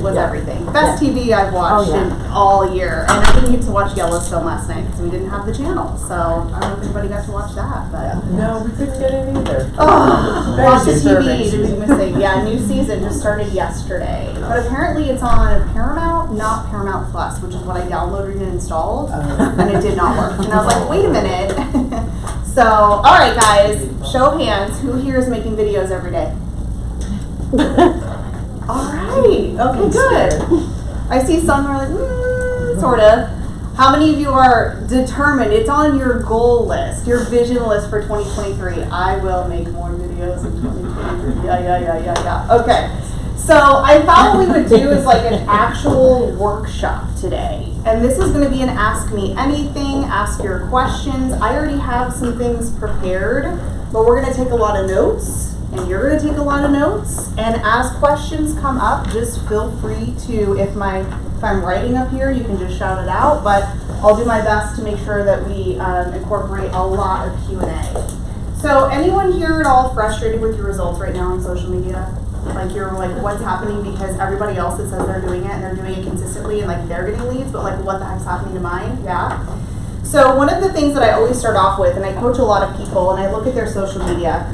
was everything. Best TV I've watched in all year. And I didn't get to watch Yellowstone last night because we didn't have the channel. So I don't know if anybody got to watch that. But no, we couldn't get it either. Oh, watch the TV. Did we miss it? Yeah, new season just started yesterday. But apparently it's on Paramount, not Paramount Plus, which is what I downloaded and installed. And it did not work. And I was like, wait a minute. So, all right, guys, show of hands. Who here is making videos every day? All right. Okay, good. I see some are like, sort of. How many of you are determined? It's on your goal list, your vision list for 2023. I will make more videos in 2023. Yeah. Okay. So I thought what we would do is like an actual workshop today. And this is going to be an ask me anything, ask your questions. I already have some things prepared, but we're going to take a lot of notes. And you're going to take a lot of notes, and as questions come up, just feel free to, if I'm writing up here, you can just shout it out, but I'll do my best to make sure that we incorporate a lot of Q&A. So anyone here at all frustrated with your results right now on social media? Like you're like, what's happening because everybody else that says they're doing it and they're doing it consistently and like they're getting leads, but like what the heck's happening to mine? Yeah. So one of the things that I always start off with, and I coach a lot of people and I look at their social media,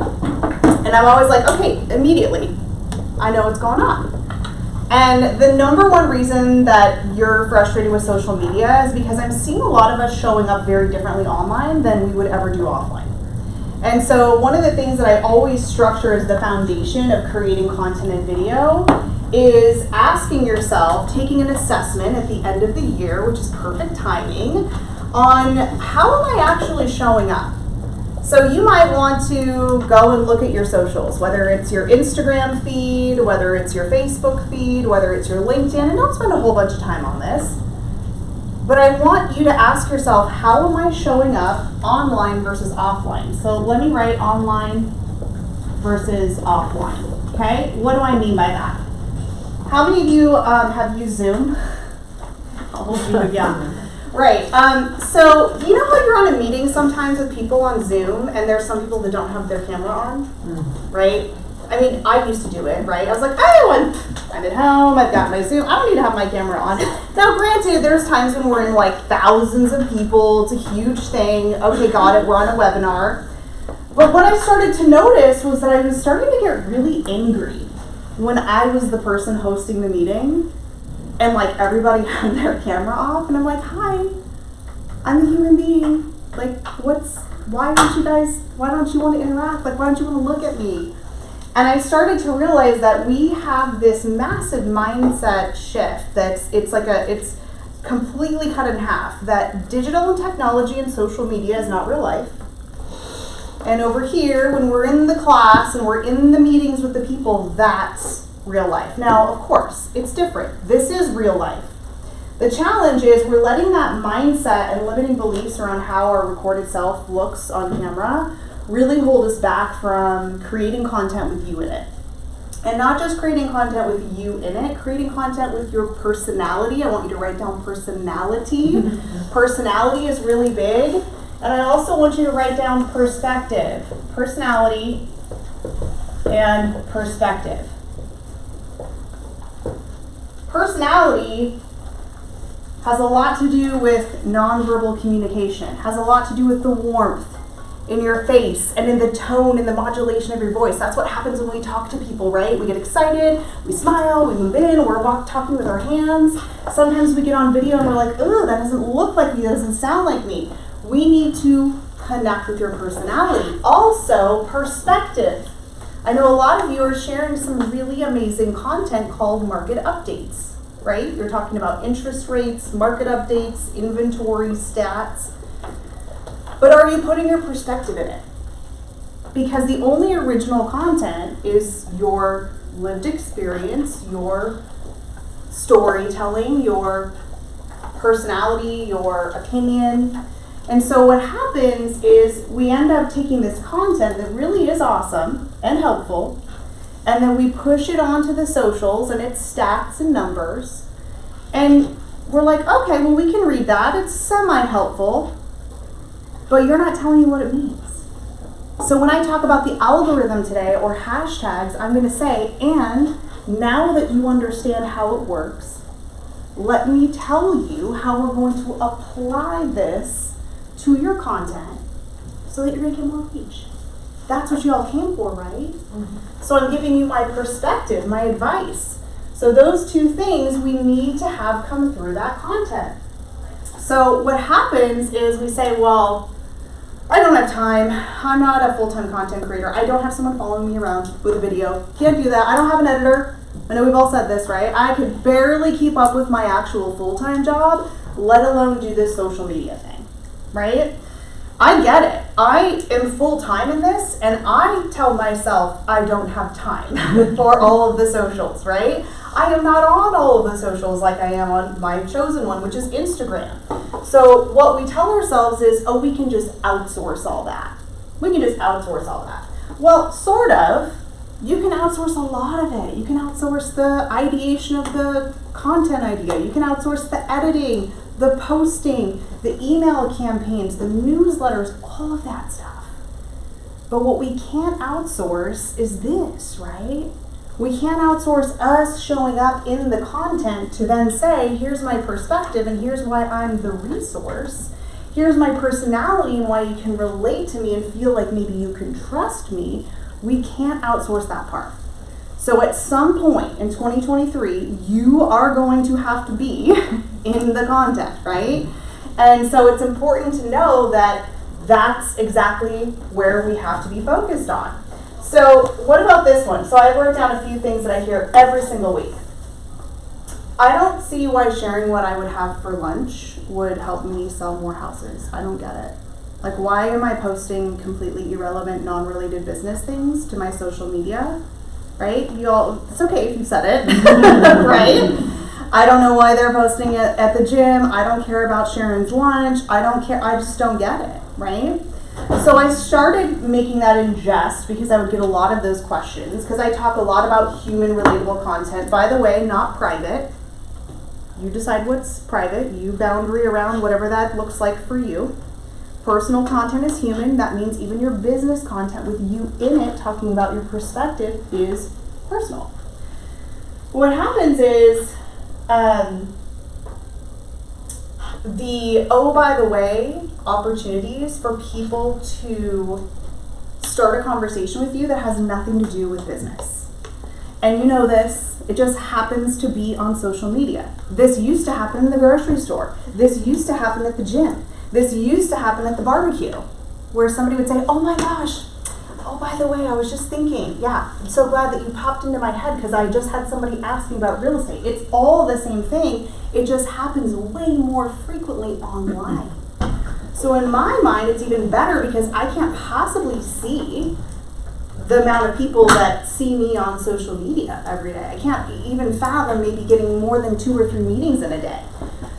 and I'm always like, okay, immediately, I know what's going on. And the number one reason that you're frustrated with social media is because I'm seeing a lot of us showing up very differently online than we would ever do offline. And so one of the things that I always structure as the foundation of creating content and video is asking yourself, taking an assessment at the end of the year, which is perfect timing, on how am I actually showing up? So you might want to go and look at your socials, whether it's your Instagram feed, whether it's your Facebook feed, whether it's your LinkedIn, and don't spend a whole bunch of time on this. But I want you to ask yourself, how am I showing up online versus offline? So let me write online versus offline, okay? What do I mean by that? How many of you have used Zoom? All of you, yeah. Right. So you know how you're on a meeting sometimes with people on Zoom and there's some people that don't have their camera on, right? I mean, I used to do it, right? I was like, oh, I'm at home, I've got my Zoom, I don't need to have my camera on. Now, granted, there's times when we're in like thousands of people, it's a huge thing. Okay, got it, we're on a webinar. But what I started to notice was that I was starting to get really angry when I was the person hosting the meeting. And like everybody had their camera off, and I'm like, hi, I'm a human being. Like, why don't you want to interact? Like, why don't you want to look at me? And I started to realize that we have this massive mindset shift it's completely cut in half, that digital and technology and social media is not real life. And over here, when we're in the class and we're in the meetings with the people, that's real life. Now, of course, it's different. This is real life. The challenge is we're letting that mindset and limiting beliefs around how our recorded self looks on camera really hold us back from creating content with you in it. And not just creating content with you in it, creating content with your personality. I want you to write down personality. Personality is really big. And I also want you to write down perspective. Personality and perspective. Personality has a lot to do with nonverbal communication, has a lot to do with the warmth in your face and in the tone and the modulation of your voice. That's what happens when we talk to people, right? We get excited, we smile, we move in, we're talking with our hands. Sometimes we get on video and we're like, oh, that doesn't look like me, that doesn't sound like me. We need to connect with your personality. Also, perspective. I know a lot of you are sharing some really amazing content called market updates, right? You're talking about interest rates, market updates, inventory stats. But are you putting your perspective in it? Because the only original content is your lived experience, your storytelling, your personality, your opinion. And so what happens is we end up taking this content that really is awesome and helpful, and then we push it onto the socials and it's stats and numbers. And we're like, okay, well, we can read that. It's semi-helpful, but you're not telling me what it means. So when I talk about the algorithm today or hashtags, I'm going to say, and Now that you understand how it works, let me tell you how we're going to apply this to your content so that you're going to get more reach. That's what you all came for, right? Mm-hmm. So I'm giving you my perspective, my advice. So those two things we need to have come through that content. So what happens is we say, well, I don't have time. I'm not a full-time content creator. I don't have someone following me around with a video. Can't do that. I don't have an editor. I know we've all said this, right? I could barely keep up with my actual full-time job, let alone do this social media thing, right? I get it. I am full-time in this, and I tell myself I don't have time for all of the socials, right? I am not on all of the socials like I am on my chosen one, which is Instagram. So what we tell ourselves is, oh, we can just outsource all that. We can just outsource all that. Well, sort of. You can outsource a lot of it. You can outsource the ideation of the content idea. You can outsource the editing, the posting, the email campaigns, the newsletters, all of that stuff. But what we can't outsource is this, right? We can't outsource us showing up in the content to then say, here's my perspective and here's why I'm the resource. Here's my personality and why you can relate to me and feel like maybe you can trust me. We can't outsource that part. So at some point in 2023, you are going to have to be in the content, right? And so it's important to know that that's exactly where we have to be focused on. So what about this one? So I wrote down a few things that I hear every single week. I don't see why sharing what I would have for lunch would help me sell more houses. I don't get it. Like, why am I posting completely irrelevant, non-related business things to my social media, right? You all, it's okay if you said it, right? I don't know why they're posting it at the gym. I don't care about Sharon's lunch. I don't care. I just don't get it, right? So I started making that in jest because I would get a lot of those questions because I talk a lot about human relatable content. By the way, not private. You decide what's private. You boundary around whatever that looks like for you. Personal content is human. That means even your business content with you in it, talking about your perspective, is personal. What happens is by the way, opportunities for people to start a conversation with you that has nothing to do with business. And you know this, it just happens to be on social media. This used to happen in the grocery store. This used to happen at the gym. This used to happen at the barbecue, where somebody would say, oh my gosh, oh, by the way, I was just thinking, yeah, I'm so glad that you popped into my head because I just had somebody ask me about real estate. It's all the same thing. It just happens way more frequently online. So in my mind, it's even better because I can't possibly see the amount of people that see me on social media every day. I can't even fathom maybe getting more than 2 or 3 meetings in a day.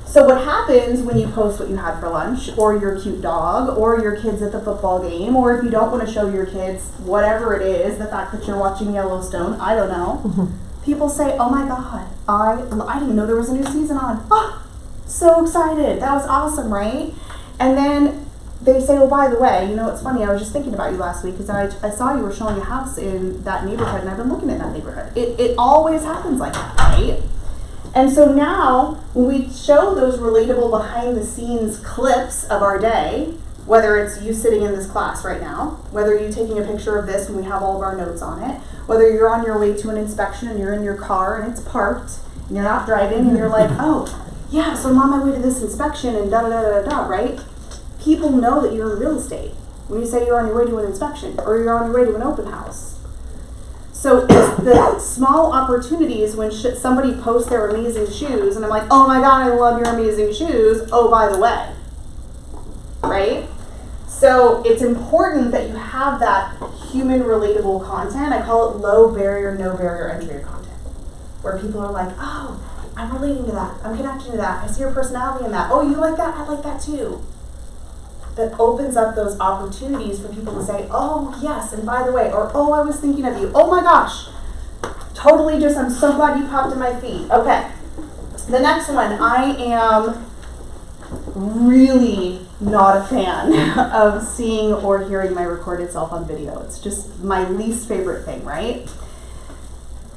So what happens when you post what you had for lunch, or your cute dog, or your kids at the football game, or if you don't want to show your kids whatever it is, the fact that you're watching Yellowstone, I don't know, people say, oh my God, I didn't know there was a new season on. Oh, so excited. That was awesome, right? And then they say, oh, by the way, you know, it's funny, I was just thinking about you last week because I saw you were showing a house in that neighborhood, and I've been looking at that neighborhood. It always happens like that, right? And so now, when we show those relatable behind-the-scenes clips of our day, whether it's you sitting in this class right now, whether you're taking a picture of this and we have all of our notes on it, whether you're on your way to an inspection and you're in your car and it's parked, and you're not driving, and you're like, oh, yeah, so I'm on my way to this inspection and da-da-da-da-da, right? People know that you're in real estate when you say you're on your way to an inspection or you're on your way to an open house. So it's the small opportunities when somebody posts their amazing shoes and I'm like, oh my God, I love your amazing shoes. Oh, by the way, right? So it's important that you have that human relatable content. I call it low barrier, no barrier entry content, where people are like, oh, I'm relating to that. I'm connecting to that. I see your personality in that. Oh, you like that? I like that too. That opens up those opportunities for people to say, oh, yes, and by the way, or, oh, I was thinking of you. Oh, my gosh. Totally just, I'm so glad you popped in my feed. Okay. The next one, I am really not a fan of seeing or hearing my recorded self on video. It's just my least favorite thing, right?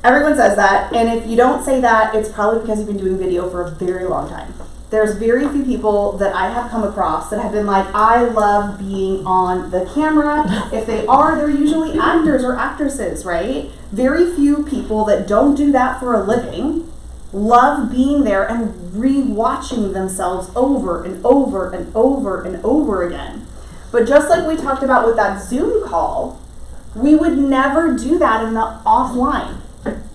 Everyone says that, and if you don't say that, it's probably because you've been doing video for a very long time. There's very few people that I have come across that have been like, I love being on the camera. If they are, they're usually actors or actresses, right? Very few people that don't do that for a living love being there and re-watching themselves over and over and over and over again. But just like we talked about with that Zoom call, we would never do that in the offline.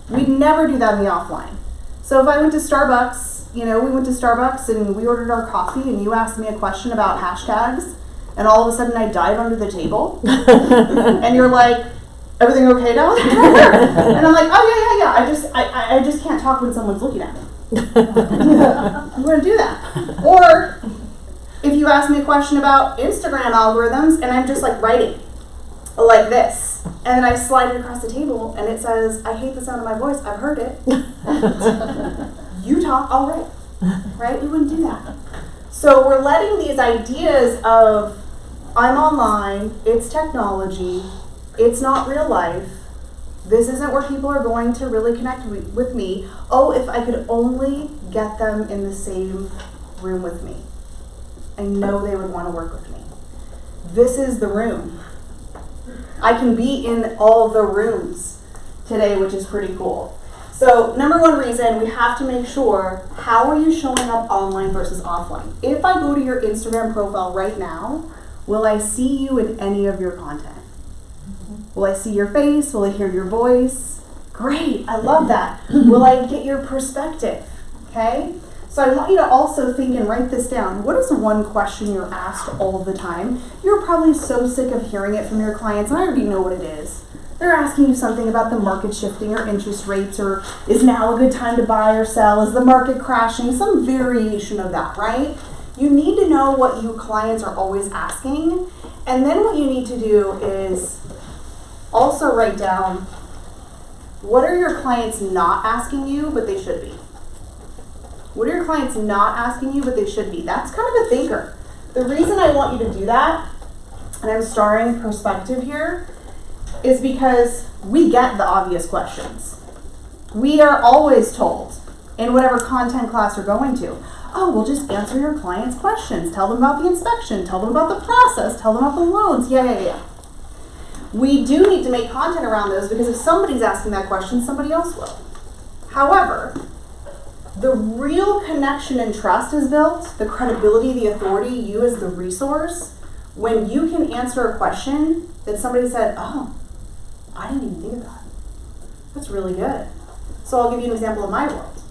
We'd never do that in the offline. So if I went to Starbucks, we went to Starbucks and we ordered our coffee and you asked me a question about hashtags and all of a sudden I dive under the table and you're like, everything okay down there? And I'm like, oh yeah. I just can't talk when someone's looking at me. I'm going to do that. Or if you ask me a question about Instagram algorithms and I'm just like writing like this, and then I slide it across the table and it says, I hate the sound of my voice, I've heard it. You talk, all right? We wouldn't do that. So we're letting these ideas of, I'm online, it's technology, it's not real life, this isn't where people are going to really connect with me. Oh, if I could only get them in the same room with me. I know they would want to work with me. This is the room. I can be in all the rooms today, which is pretty cool. So number one reason, we have to make sure, how are you showing up online versus offline? If I go to your Instagram profile right now, will I see you in any of your content? Will I see your face? Will I hear your voice? Great, I love that. Will I get your perspective? Okay? So I want you to also think and write this down. What is one question you're asked all the time? You're probably so sick of hearing it from your clients, and I already know what it is. They're asking you something about the market shifting or interest rates, or is now a good time to buy or sell? Is the market crashing? Some variation of that, right? You need to know what your clients are always asking, and then what you need to do is also write down, what are your clients not asking you, but they should be? What are your clients not asking you, but they should be? That's kind of a thinker. The reason I want you to do that, and I'm starring perspective here, is because we get the obvious questions. We are always told in whatever content class you're going to, oh, well, just answer your clients' questions. Tell them about the inspection. Tell them about the process. Tell them about the loans. Yeah. We do need to make content around those because if somebody's asking that question, somebody else will. However, the real connection and trust is built, the credibility, the authority, you as the resource, when you can answer a question that somebody said, oh, I didn't even think of that. That's really good. So I'll give you an example of my world.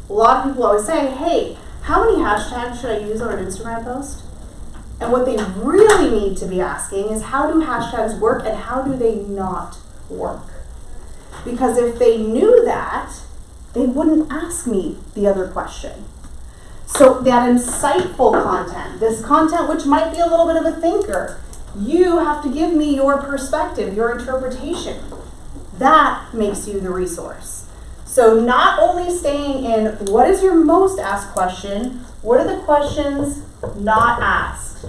A lot of people always say, hey, how many hashtags should I use on an Instagram post? And what they really need to be asking is, how do hashtags work and how do they not work? Because if they knew that, they wouldn't ask me the other question. So that insightful content, this content which might be a little bit of a thinker, you have to give me your perspective, your interpretation. That makes you the resource. So not only staying in what is your most asked question, what are the questions not asked?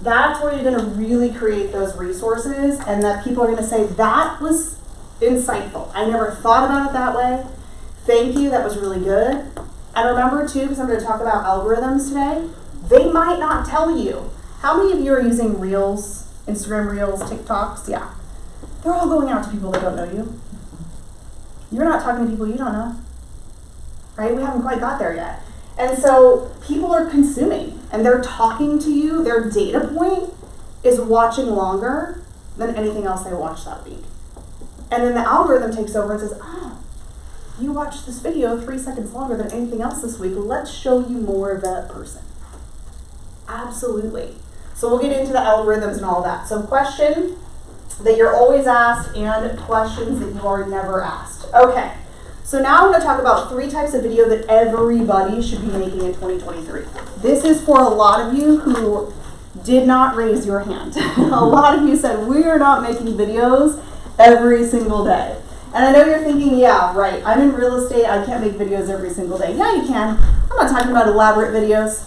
That's where you're going to really create those resources and that people are going to say, that was insightful. I never thought about it that way. Thank you, that was really good. And remember too, because I'm going to talk about algorithms today, they might not tell you. How many of you are using Reels, Instagram Reels, TikToks? Yeah. They're all going out to people that don't know you. You're not talking to people you don't know. Right? We haven't quite got there yet. And so people are consuming and they're talking to you. Their data point is watching longer than anything else they watched that week. And then the algorithm takes over and says, oh, you watched this video 3 seconds longer than anything else this week. Let's show you more of that person. Absolutely. So we'll get into the algorithms and all that. So question that you're always asked and questions that you are never asked. Okay. So now I'm going to talk about 3 types of video that everybody should be making in 2023. This is for a lot of you who did not raise your hand. A lot of you said, we are not making videos every single day. And I know you're thinking, yeah, right, I'm in real estate, I can't make videos every single day. Yeah, you can. I'm not talking about elaborate videos.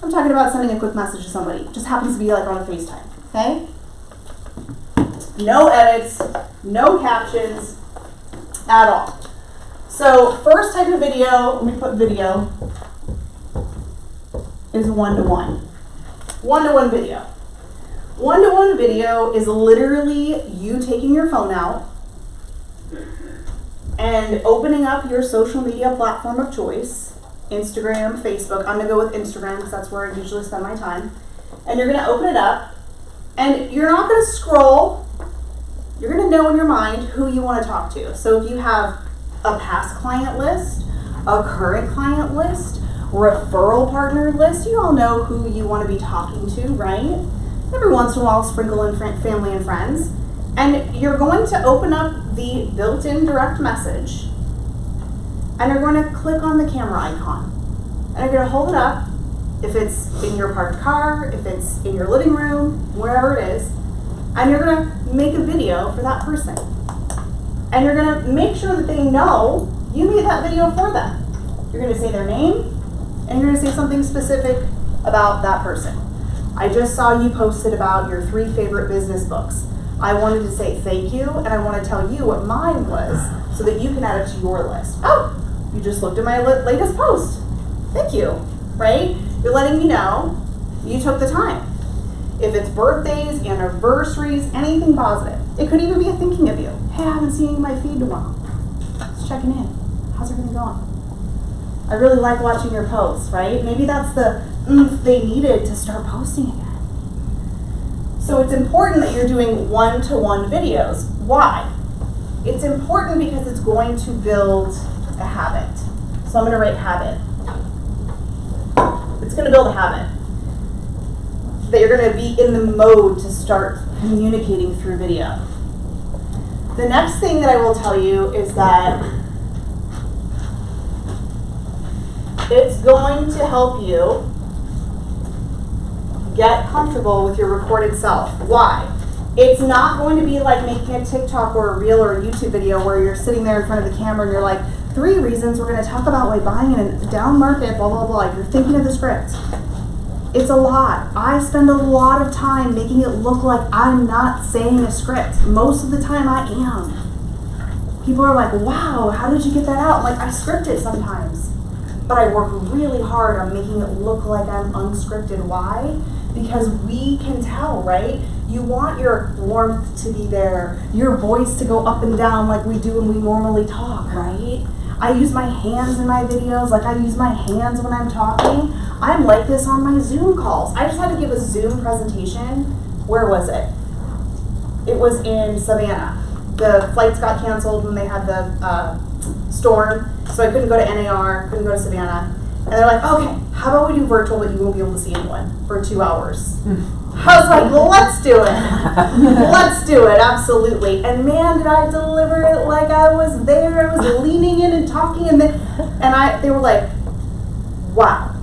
I'm talking about sending a quick message to somebody. It just happens to be like on a FaceTime, okay? No edits, no captions, at all. So first type of video, let me put video, is one-to-one. One-to-one video. One-to-one video is literally you taking your phone out and opening up your social media platform of choice, Instagram, Facebook. I'm gonna go with Instagram because that's where I usually spend my time. And you're gonna open it up and you're not gonna scroll. You're gonna know in your mind who you wanna talk to. So if you have a past client list, a current client list, referral partner list, you all know who you wanna be talking to, right? Every once in a while, sprinkle in family and friends. And you're going to open up the built-in direct message and you're going to click on the camera icon. And you're going to hold it up, if it's in your parked car, if it's in your living room, wherever it is, and you're going to make a video for that person. And you're going to make sure that they know you made that video for them. You're going to say their name and you're going to say something specific about that person. I just saw you posted about your 3 favorite business books. I wanted to say thank you, and I want to tell you what mine was so that you can add it to your list. Oh, you just looked at my latest post. Thank you, right? You're letting me know you took the time. If it's birthdays, anniversaries, anything positive. It could even be a thinking of you. Hey, I haven't seen you in my feed in a while. Just checking in. How's everything going? I really like watching your posts, right? Maybe that's the oomph they needed to start posting again. So it's important that you're doing one-to-one videos. Why? It's important because it's going to build a habit. So I'm going to write habit. It's going to build a habit that you're going to be in the mode to start communicating through video. The next thing that I will tell you is that it's going to help you get comfortable with your recorded self. Why? It's not going to be like making a TikTok or a reel or a YouTube video where you're sitting there in front of the camera and you're like, 3 reasons we're going to talk about why buying in a down market, blah, blah, blah. You're thinking of the script. It's a lot. I spend a lot of time making it look like I'm not saying a script. Most of the time I am. People are like, wow, how did you get that out? Like, I script it sometimes. But I work really hard on making it look like I'm unscripted. Why? Because we can tell, right? You want your warmth to be there, your voice to go up and down like we do when we normally talk, right? I use my hands in my videos, like I use my hands when I'm talking. I'm like this on my Zoom calls. I just had to give a Zoom presentation. Where was it? It was in Savannah. The flights got canceled when they had the storm, so I couldn't go to NAR, couldn't go to Savannah. And they're like, okay, how about we do virtual but you won't be able to see anyone for 2 hours? I was like, well, let's do it. Let's do it, absolutely. And man, did I deliver it like I was there. I was leaning in and talking, and they were like, wow,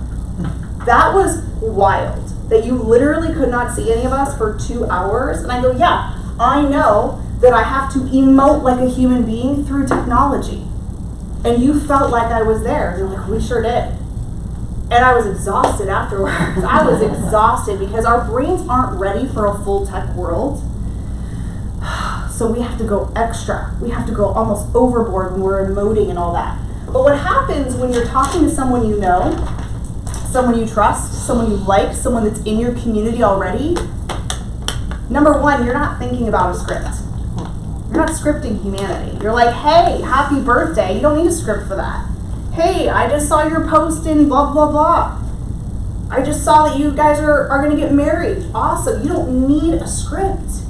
that was wild. That you literally could not see any of us for 2 hours. And I go, yeah, I know that I have to emote like a human being through technology. And you felt like I was there. You're like, we sure did. And I was exhausted afterwards. I was exhausted because our brains aren't ready for a full tech world. So we have to go extra. We have to go almost overboard when we're emoting and all that. But what happens when you're talking to someone you know, someone you trust, someone you like, someone that's in your community already, number one, you're not thinking about a script. You're not scripting humanity. You're like, hey, happy birthday. You don't need a script for that. Hey, I just saw your post in blah, blah, blah. I just saw that you guys are going to get married. Awesome. You don't need a script.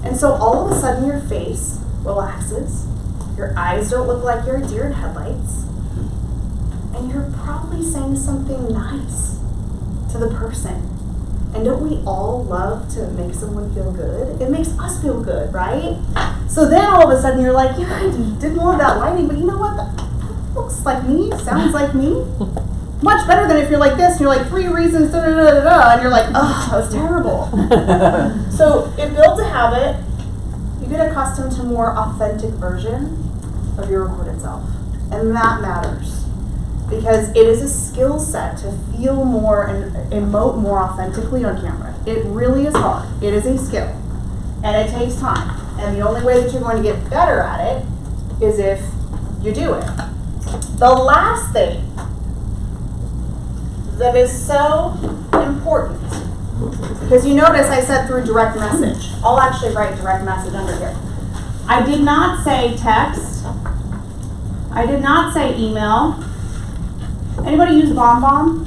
And so all of a sudden your face relaxes. Your eyes don't look like you're a deer in headlights. And you're probably saying something nice to the person. And don't we all love to make someone feel good? It makes us feel good, right? So then all of a sudden you're like, yeah, I didn't love that lighting, but you know what? That looks like me, sounds like me. Much better than if you're like this and you're like 3 reasons, da da da da da, and you're like, oh, that was terrible. So it builds a habit. You get accustomed to a more authentic version of your recorded self. And that matters. Because it is a skill set to feel more and emote more authentically on camera. It really is hard. It is a skill. And it takes time. And the only way that you're going to get better at it is if you do it. The last thing that is so important, because you notice I said through direct message. I'll actually write direct message under here. I did not say text. I did not say email. Anybody use BombBomb?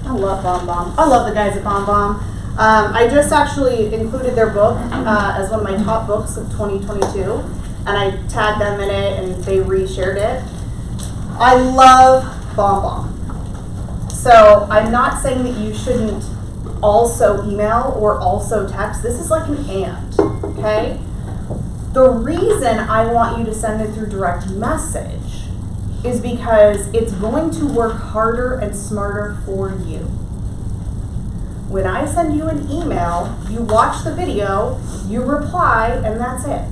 I love BombBomb. I love the guys at BombBomb. I just actually included their book as one of my top books of 2022, and I tagged them in it, and they reshared it. I love BombBomb. So I'm not saying that you shouldn't also email or also text. This is like an and, okay? The reason I want you to send it through direct message is because it's going to work harder and smarter for you. When I send you an email, you watch the video, you reply, and that's it.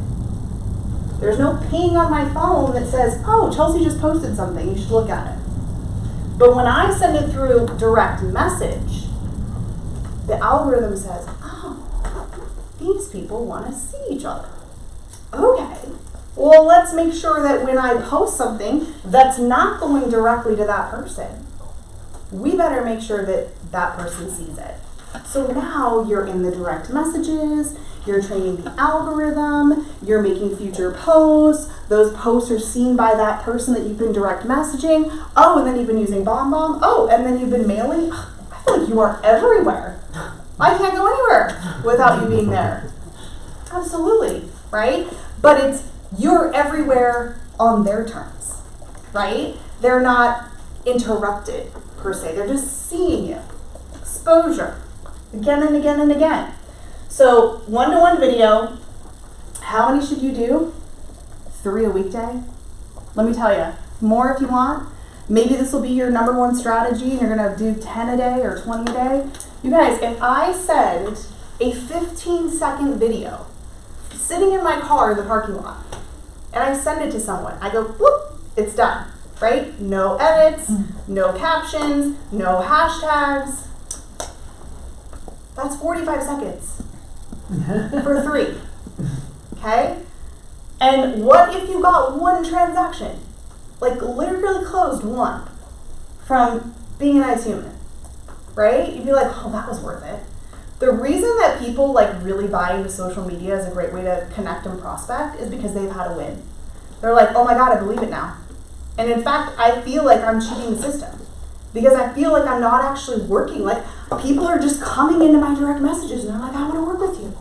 There's no ping on my phone that says, oh, Chelsea just posted something, you should look at it. But when I send it through direct message, the algorithm says, oh, these people want to see each other. Okay, well, let's make sure that when I post something that's not going directly to that person, we better make sure that that person sees it. So now you're in the direct messages, you're training the algorithm, you're making future posts, those posts are seen by that person that you've been direct messaging. Oh, and then you've been using BombBomb. Oh, and then you've been mailing. I feel like you are everywhere. I can't go anywhere without you being there. Absolutely, right? But it's you're everywhere on their terms, right? They're not interrupted per se. They're just seeing you. Exposure, again and again and again. So one-to-one video, how many should you do? 3 a weekday? Let me tell you, more if you want. Maybe this will be your number one strategy and you're gonna do 10 a day or 20 a day. You guys, if I send a 15-second video sitting in my car in the parking lot and I send it to someone, I go, whoop, it's done, right? No edits, no captions, no hashtags. That's 45 seconds for 3, okay? And what if you got one transaction? Like literally closed one from being a nice human, right? You'd be like, oh, that was worth it. The reason that people like really buy into social media as a great way to connect and prospect is because they've had a win. They're like, oh my God, I believe it now. And in fact, I feel like I'm cheating the system because I feel like I'm not actually working. Like people are just coming into my direct messages and they're like, I want to work with you.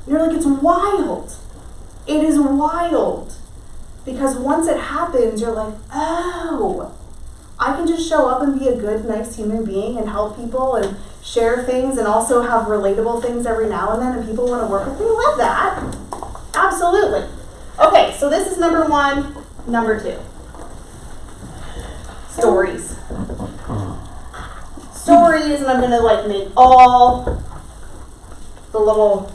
And you're like, it's wild. It is wild. Because once it happens, you're like, oh, I can just show up and be a good, nice human being and help people and share things and also have relatable things every now and then and people want to work with me. Love that. Absolutely. Okay, so this is number 1. Number 2. Stories. Stories, and I'm going to like make all the little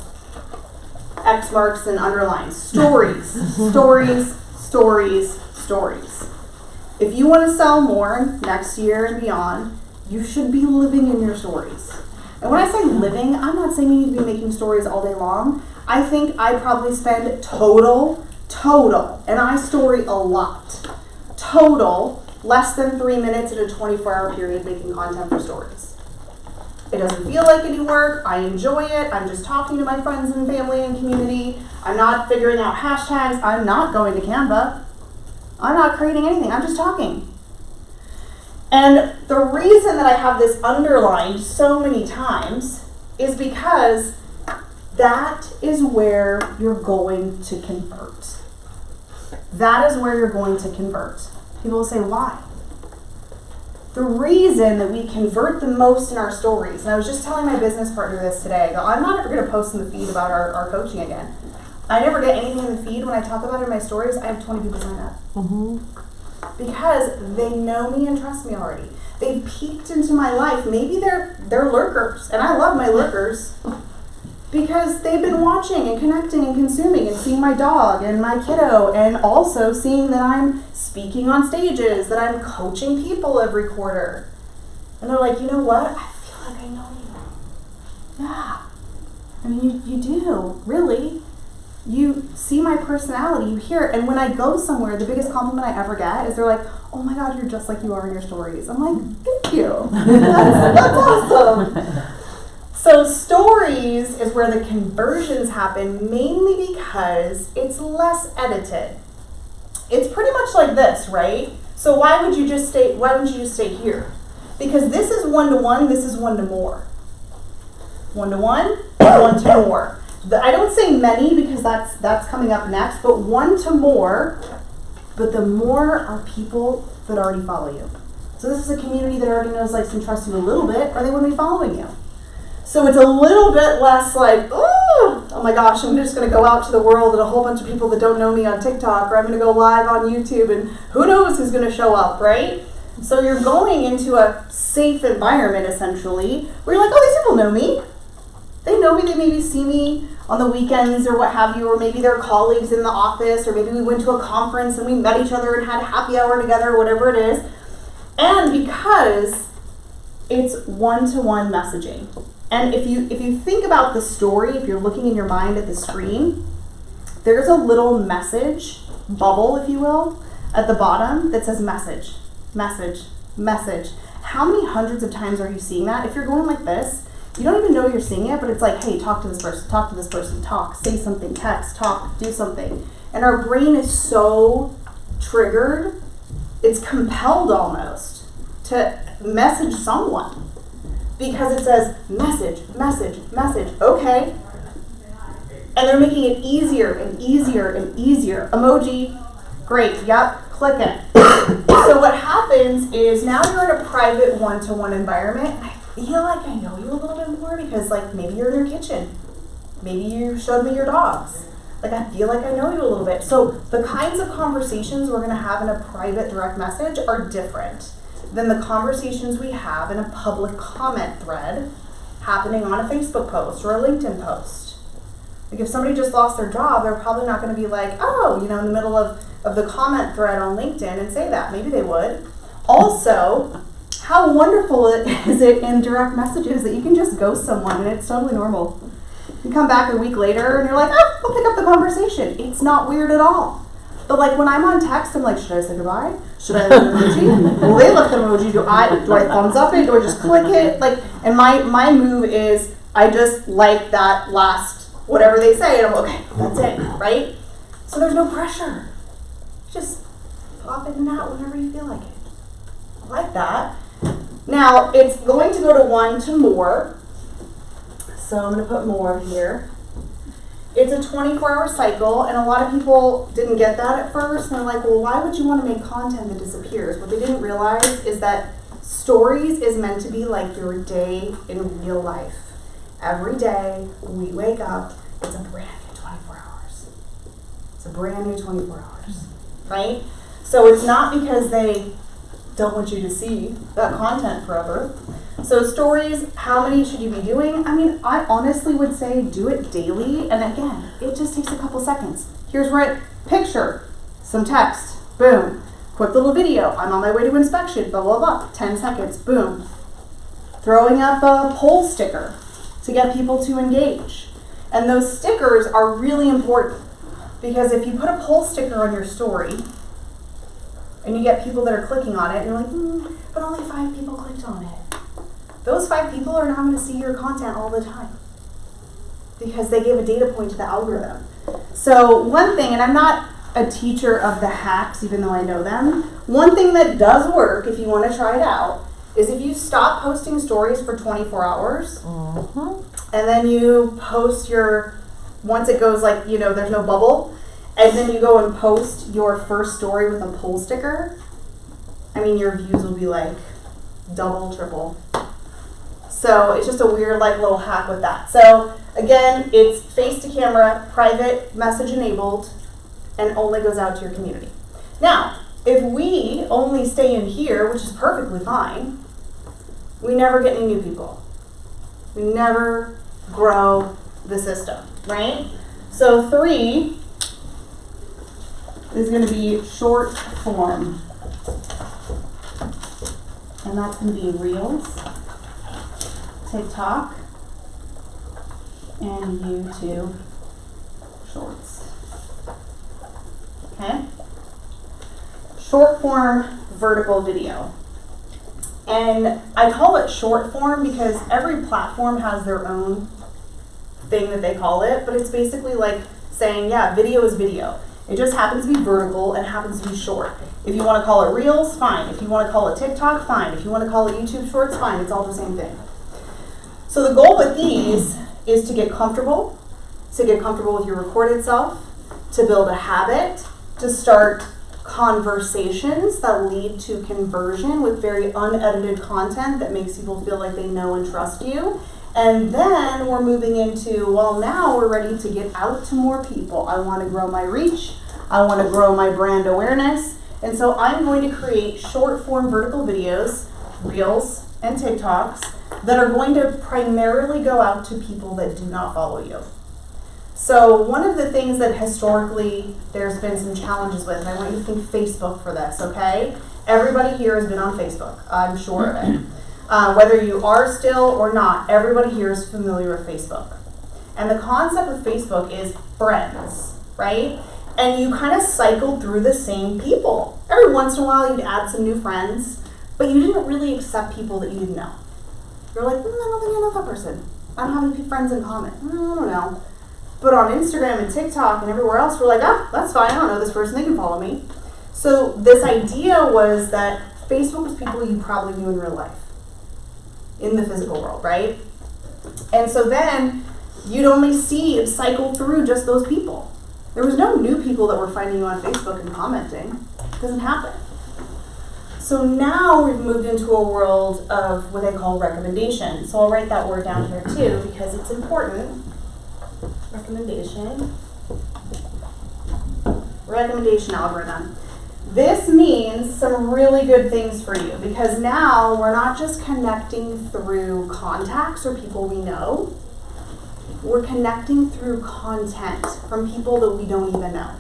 X marks and underlines. Stories. Stories. Stories, stories. If you want to sell more next year and beyond, you should be living in your stories. And when I say living, I'm not saying you need to be making stories all day long. I think I probably spend total, and I story a lot, total, less than 3 minutes in a 24-hour period making content for stories. It doesn't feel like any work. I enjoy it. I'm just talking to my friends and family and community. I'm not figuring out hashtags. I'm not going to Canva. I'm not creating anything. I'm just talking. And the reason that I have this underlined so many times is because that is where you're going to convert. That is where you're going to convert. People will say, why? The reason that we convert the most in our stories, and I was just telling my business partner this today, I go, I'm not ever going to post in the feed about our coaching again. I never get anything in the feed. When I talk about it in my stories, I have 20 people sign up. Because they know me and trust me already. They've peeked into my life. Maybe they're lurkers, and I love my lurkers, because they've been watching and connecting and consuming and seeing my dog and my kiddo, and also seeing that I'm speaking on stages, that I'm coaching people every quarter. And they're like, you know what? I feel like I know you. Yeah. I mean, you do, really. you see my personality, you hear it, and when I go somewhere, the biggest compliment I ever get is they're like, oh my God, you're just like you are in your stories. I'm like, thank you. That's awesome. So stories is where the conversions happen, mainly because it's less edited. It's pretty much like this, right? So why wouldn't you just stay here? Because this is one-to-one, this is one-to-more. One-to-one, one-to-more. I don't say many because that's coming up next, but one-to-more, but the more are people that already follow you. So this is a community that already knows, likes, and trusts you a little bit, or they wouldn't be following you. So it's a little bit less like, oh my gosh, I'm just going to go out to the world and a whole bunch of people that don't know me on TikTok, or I'm going to go live on YouTube, and who knows who's going to show up, right? So you're going into a safe environment, essentially, where you're like, oh, these people know me. They know me, they maybe see me on the weekends or what have you, or maybe they're colleagues in the office, or maybe we went to a conference and we met each other and had a happy hour together, or whatever it is. And because it's one-to-one messaging. And if you think about the story, if you're looking in your mind at the screen, there's a little message bubble, if you will, at the bottom that says message, message, message. How many hundreds of times are you seeing that? If you're going like this, you don't even know you're seeing it, but it's like, hey, talk to this person, talk, say something, text, talk, do something. And our brain is so triggered, it's compelled almost to message someone. Because it says message, message, message, okay. And they're making it easier and easier and easier. Emoji, great, yep, click it. So what happens is now you're in a private one-to-one environment. I feel like I know you a little bit more because like maybe you're in your kitchen. Maybe you showed me your dogs. Like I feel like I know you a little bit. So the kinds of conversations we're gonna have in a private direct message are different than the conversations we have in a public comment thread happening on a Facebook post or a LinkedIn post. Like if somebody just lost their job, they're probably not going to be like, oh, in the middle of the comment thread on LinkedIn and say that. Maybe they would. Also, how wonderful is it in direct messages that you can just ghost someone and it's totally normal. You come back a week later and you're like, oh, I'll pick up the conversation. It's not weird at all. But like when I'm on text, I'm like, should I say goodbye? Should I leave an emoji? Will they left an emoji? Do I thumbs up it? Do I just click it? Like, and my move is I just like that last whatever they say, and I'm okay, that's it, right? So there's no pressure. Just pop it in and out whenever you feel like it. I like that. Now it's going to go to one-to-more. So I'm going to put more here. It's a 24-hour cycle, and a lot of people didn't get that at first, and they're like, well, why would you want to make content that disappears? What they didn't realize is that stories is meant to be like your day in real life. Every day, we wake up, it's a brand new 24 hours. It's a brand new 24 hours, right? So it's not because they don't want you to see that content forever. So stories, how many should you be doing? I mean, I honestly would say do it daily. And again, it just takes a couple seconds. Here's where picture, some text, boom. Quick little video, I'm on my way to inspection, blah, blah, blah. 10 seconds, boom. Throwing up a poll sticker to get people to engage. And those stickers are really important because if you put a poll sticker on your story and you get people that are clicking on it, and you're like, but only 5 people clicked on it. Those 5 people are not going to see your content all the time because they gave a data point to the algorithm. So one thing, and I'm not a teacher of the hacks, even though I know them, one thing that does work if you want to try it out is if you stop posting stories for 24 hours and then you post once it goes like, there's no bubble, and then you go and post your first story with a poll sticker, I mean, your views will be like double, triple. So it's just a weird little hack with that. So again, it's face to camera, private, message enabled, and only goes out to your community. Now, if we only stay in here, which is perfectly fine, we never get any new people. We never grow the system, right? So 3 is going to be short form. And that's going to be Reels, TikTok, and YouTube Shorts. okay? Short form vertical video. And I call it short form because every platform has their own thing that they call it, but it's basically like saying, yeah, video is video. It just happens to be vertical and happens to be short. If you want to call it Reels, fine. If you want to call it TikTok, fine. If you want to call it YouTube Shorts, fine. It's all the same thing. So the goal with these is to get comfortable with your recorded self, to build a habit, to start conversations that lead to conversion with very unedited content that makes people feel like they know and trust you. And then we're moving into, well, now we're ready to get out to more people. I want to grow my reach. I want to grow my brand awareness. And so I'm going to create short form vertical videos, Reels and TikToks, that are going to primarily go out to people that do not follow you. So one of the things that historically there's been some challenges with, and I want you to think Facebook for this, okay? Everybody here has been on Facebook, I'm sure of it. Whether you are still or not, everybody here is familiar with Facebook. And the concept of Facebook is friends, right? And you kind of cycled through the same people. Every once in a while you'd add some new friends, but you didn't really accept people that you didn't know. You're like, I don't think I know that person. I don't have any friends in common. I don't know. But on Instagram and TikTok and everywhere else, we're like, oh, that's fine. I don't know this person. They can follow me. So this idea was that Facebook was people you probably knew in real life, in the physical world, right? And so then you'd only cycle through just those people. There was no new people that were finding you on Facebook and commenting. It doesn't happen. So now we've moved into a world of what they call recommendation. So I'll write that word down here too because it's important. Recommendation algorithm. This means some really good things for you because now we're not just connecting through contacts or people we know. We're connecting through content from people that we don't even know.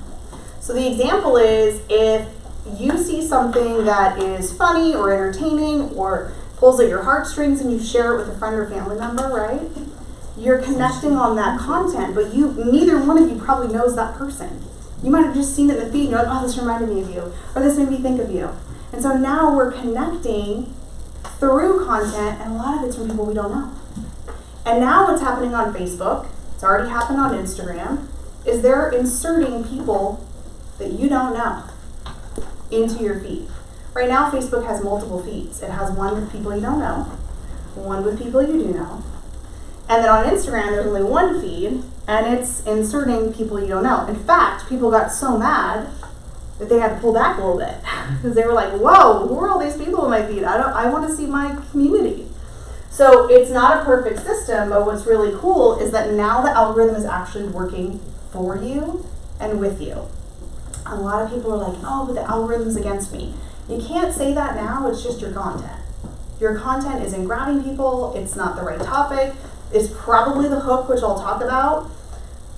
So the example is if you see something that is funny or entertaining or pulls at your heartstrings and you share it with a friend or family member, right? You're connecting on that content, but neither one of you probably knows that person. You might have just seen it in the feed and you're like, oh, this reminded me of you, or this made me think of you. And so now we're connecting through content, and a lot of it's from people we don't know. And now what's happening on Facebook, it's already happened on Instagram, is they're inserting people that you don't know into your feed. Right now, Facebook has multiple feeds. It has one with people you don't know, one with people you do know, and then on Instagram, there's only one feed, and it's inserting people you don't know. In fact, people got so mad that they had to pull back a little bit because they were like, whoa, who are all these people in my feed? I want to see my community. So it's not a perfect system, but what's really cool is that now the algorithm is actually working for you and with you. A lot of people are like, oh, but the algorithm's against me. You can't say that now, it's just your content. Your content isn't grabbing people, it's not the right topic, it's probably the hook, which I'll talk about.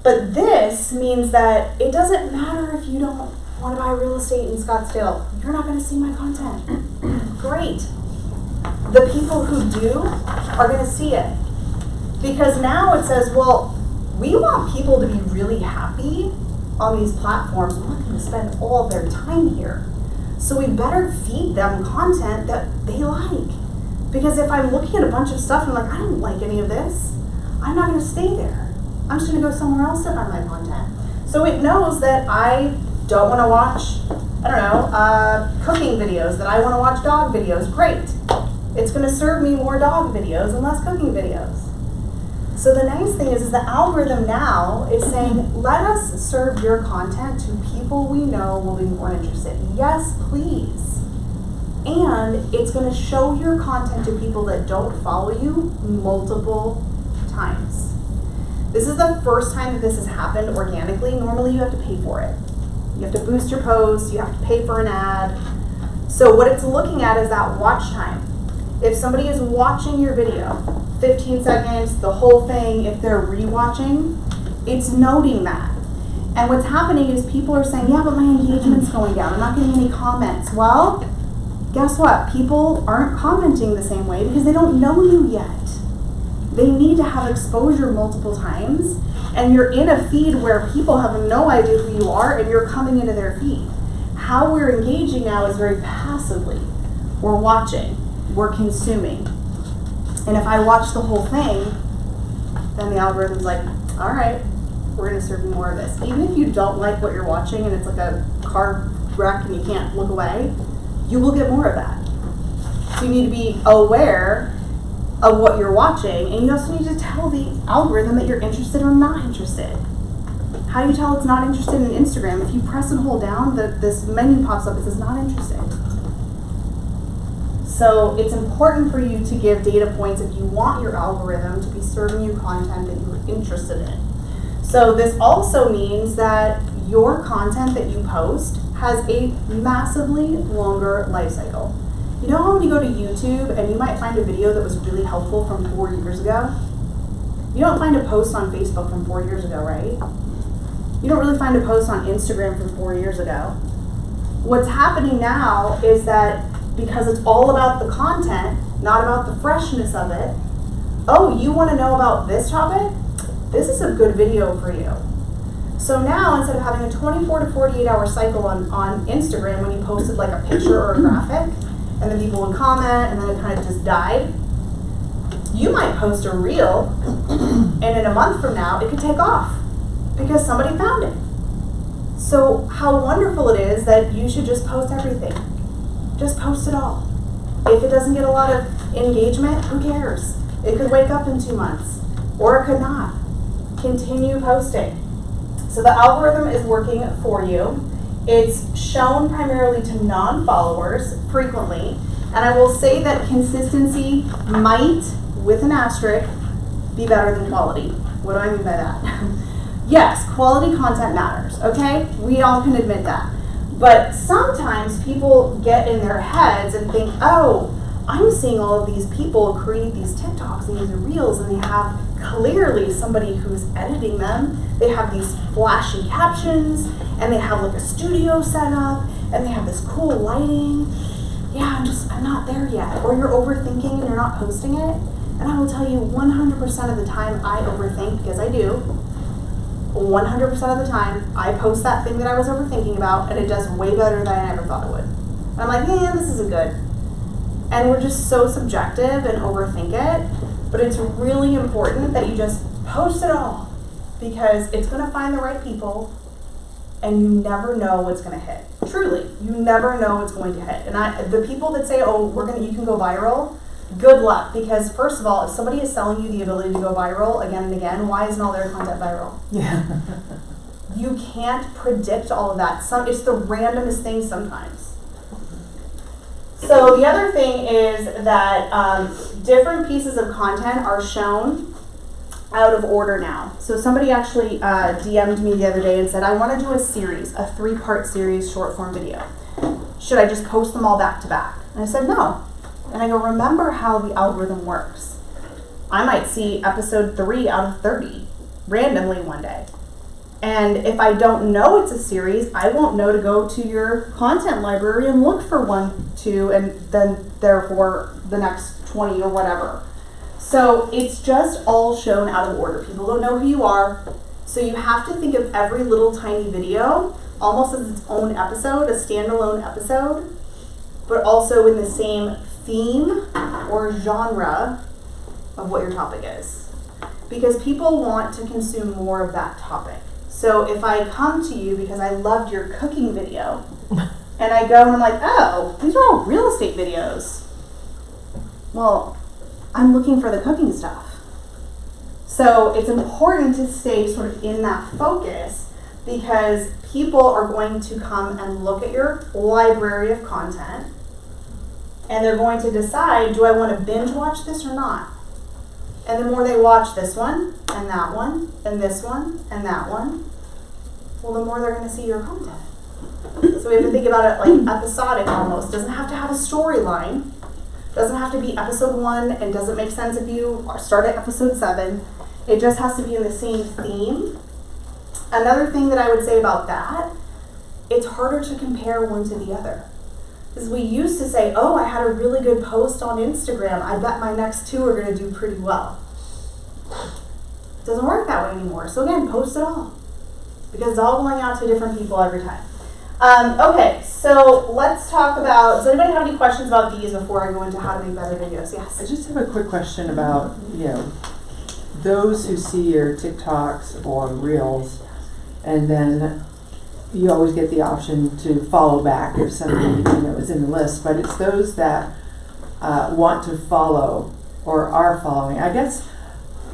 But this means that it doesn't matter if you don't want to buy real estate in Scottsdale. You're not going to see my content. Great. The people who do are going to see it. Because now it says, well, we want people to be really happy on these platforms. We want them to spend all their time here. So we better feed them content that they like. Because if I'm looking at a bunch of stuff and I'm like, I don't like any of this, I'm not going to stay there. I'm just going to go somewhere else to find my content. So it knows that I don't want to watch, cooking videos, that I want to watch dog videos. Great. It's going to serve me more dog videos and less cooking videos. So the nice thing is the algorithm now is saying, let us serve your content to people we know will be more interested. Yes, please. And it's going to show your content to people that don't follow you multiple times. This is the first time that this has happened organically. Normally you have to pay for it. You have to boost your posts, you have to pay for an ad. So what it's looking at is that watch time. If somebody is watching your video, 15 seconds, the whole thing, if they're rewatching, it's noting that. And what's happening is people are saying, yeah, but my engagement's going down. I'm not getting any comments. Well, guess what? People aren't commenting the same way because they don't know you yet. They need to have exposure multiple times And you're in a feed where people have no idea who you are and you're coming into their feed. How we're engaging now is very passively. We're watching, we're consuming. And if I watch the whole thing, then the algorithm's like, all right, we're gonna serve you more of this. Even if you don't like what you're watching and it's like a car wreck and you can't look away, you will get more of that. So you need to be aware of what you're watching, and you also need to tell the algorithm that you're interested or not interested. How do you tell it's not interested in Instagram? If you press and hold down, this menu pops up, it says not interested. So it's important for you to give data points if you want your algorithm to be serving you content that you're interested in. So this also means that your content that you post has a massively longer life cycle. You know how when you go to YouTube and you might find a video that was really helpful from 4 years ago? You don't find a post on Facebook from 4 years ago, right? You don't really find a post on Instagram from 4 years ago. What's happening now is that because it's all about the content, not about the freshness of it, oh, you want to know about this topic? This is a good video for you. So now, instead of having a 24 to 48 hour cycle on Instagram when you posted like a picture or a graphic, and then people would comment, and then it kind of just died, you might post a reel, and in a month from now, it could take off because somebody found it. So how wonderful it is that you should just post everything. Just post it all. If it doesn't get a lot of engagement, who cares? It could wake up in 2 months, or it could not. Continue posting. So the algorithm is working for you. It's shown primarily to non-followers frequently, and I will say that consistency might, with an asterisk, be better than quality. What do I mean by that? Yes, quality content matters, okay? We all can admit that. But sometimes people get in their heads and think, oh, I'm seeing all of these people create these TikToks and these reels, and they have clearly somebody who's editing them. They have these flashy captions, and they have like a studio set up, and they have this cool lighting. Yeah, I'm not there yet. Or you're overthinking and you're not posting it. And I will tell you 100% of the time I overthink, because I do. 100% of the time I post that thing that I was overthinking about, and it does way better than I ever thought it would. And I'm like, man, this isn't good. And we're just so subjective and overthink it. But it's really important that you just post it all, because it's going to find the right people, and you never know what's going to hit. Truly, you never know what's going to hit. And the people that say, oh, you can go viral, good luck, because first of all, if somebody is selling you the ability to go viral again and again, why isn't all their content viral? Yeah. You can't predict all of that. It's the randomest thing sometimes. So the other thing is that different pieces of content are shown out of order now. So somebody actually DM'd me the other day and said, I want to do a series, a 3-part series short form video. Should I just post them all back to back? And I said, no. And I go, remember how the algorithm works. I might see episode 3 out of 30 randomly one day. And if I don't know it's a series, I won't know to go to your content library and look for 1, 2, and then therefore the next 20 or whatever. So it's just all shown out of order. People don't know who you are. So you have to think of every little tiny video almost as its own episode, a standalone episode, but also in the same theme or genre of what your topic is. Because people want to consume more of that topic. So if I come to you because I loved your cooking video, and I go and I'm like, oh, these are all real estate videos. Well, I'm looking for the cooking stuff. So it's important to stay sort of in that focus, because people are going to come and look at your library of content, and they're going to decide, do I want to binge watch this or not? And the more they watch this one, and that one, and this one, and that one, well, the more they're going to see your content. So we have to think about it like episodic almost. Doesn't have to have a storyline. Doesn't have to be episode 1, and doesn't make sense if you start at episode 7. It just has to be in the same theme. Another thing that I would say about that, it's harder to compare one to the other. Because we used to say, oh, I had a really good post on Instagram. I bet my next 2 are going to do pretty well. Doesn't work that way anymore. So again, post it all. Because it's all going out to different people every time. Okay, so let's talk about, does anybody have any questions about these before I go into how to make better videos? Yes? I just have a quick question about, those who see your TikToks or Reels, and then you always get the option to follow back if somebody, is in the list, but it's those that want to follow or are following. I guess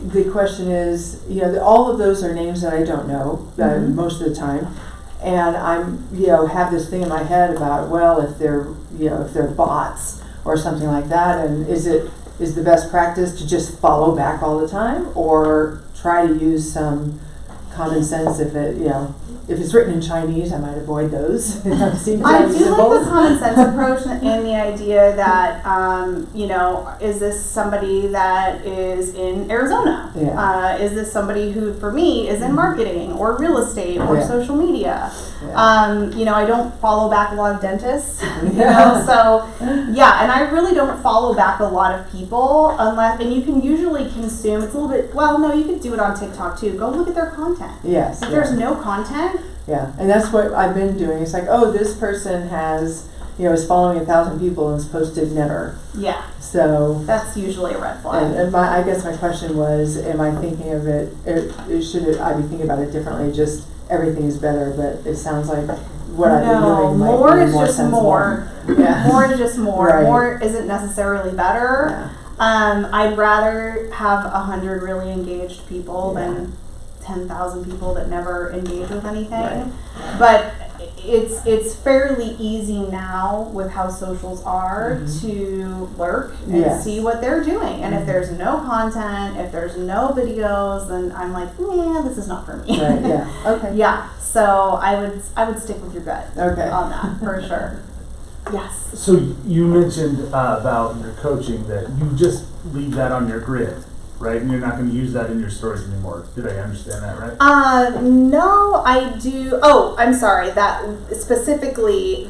the question is, all of those are names that I don't know most of the time. And I'm, have this thing in my head about, well, if they're bots or something like that, and is the best practice to just follow back all the time, or try to use some common sense if it's written in Chinese, I might avoid those. I do like the common sense approach and the idea that, is this somebody that is in Arizona? Yeah. Is this somebody who, for me, is in marketing or real estate or social media? Yeah. I don't follow back a lot of dentists, so, and I really don't follow back a lot of people and you can usually consume, it's a little bit, you could do it on TikTok too. Go look at their content. Yes. If there's no content. Yeah, and that's what I've been doing. It's like, this person has, is following 1,000 people and has posted never. Yeah. So that's usually a red flag. And I guess my question was, am I thinking of it, should I be thinking about it differently? Just everything is better, but it sounds like what I've been doing might more be is more just sensible. more. Yeah. More is just more. Right. More isn't necessarily better. Yeah. I'd rather have 100 really engaged people than 10,000 people that never engage with anything. Right. But it's fairly easy now with how socials are to lurk and see what they're doing. And if there's no content, if there's no videos, then I'm like, this is not for me. Right. Yeah. Okay. Yeah. So I would stick with your gut on that for sure. Yes. So you mentioned about your coaching that you just leave that on your grid, right? And you're not going to use that in your stories anymore. Did I understand that right? No, I do. Oh, I'm sorry. That specifically,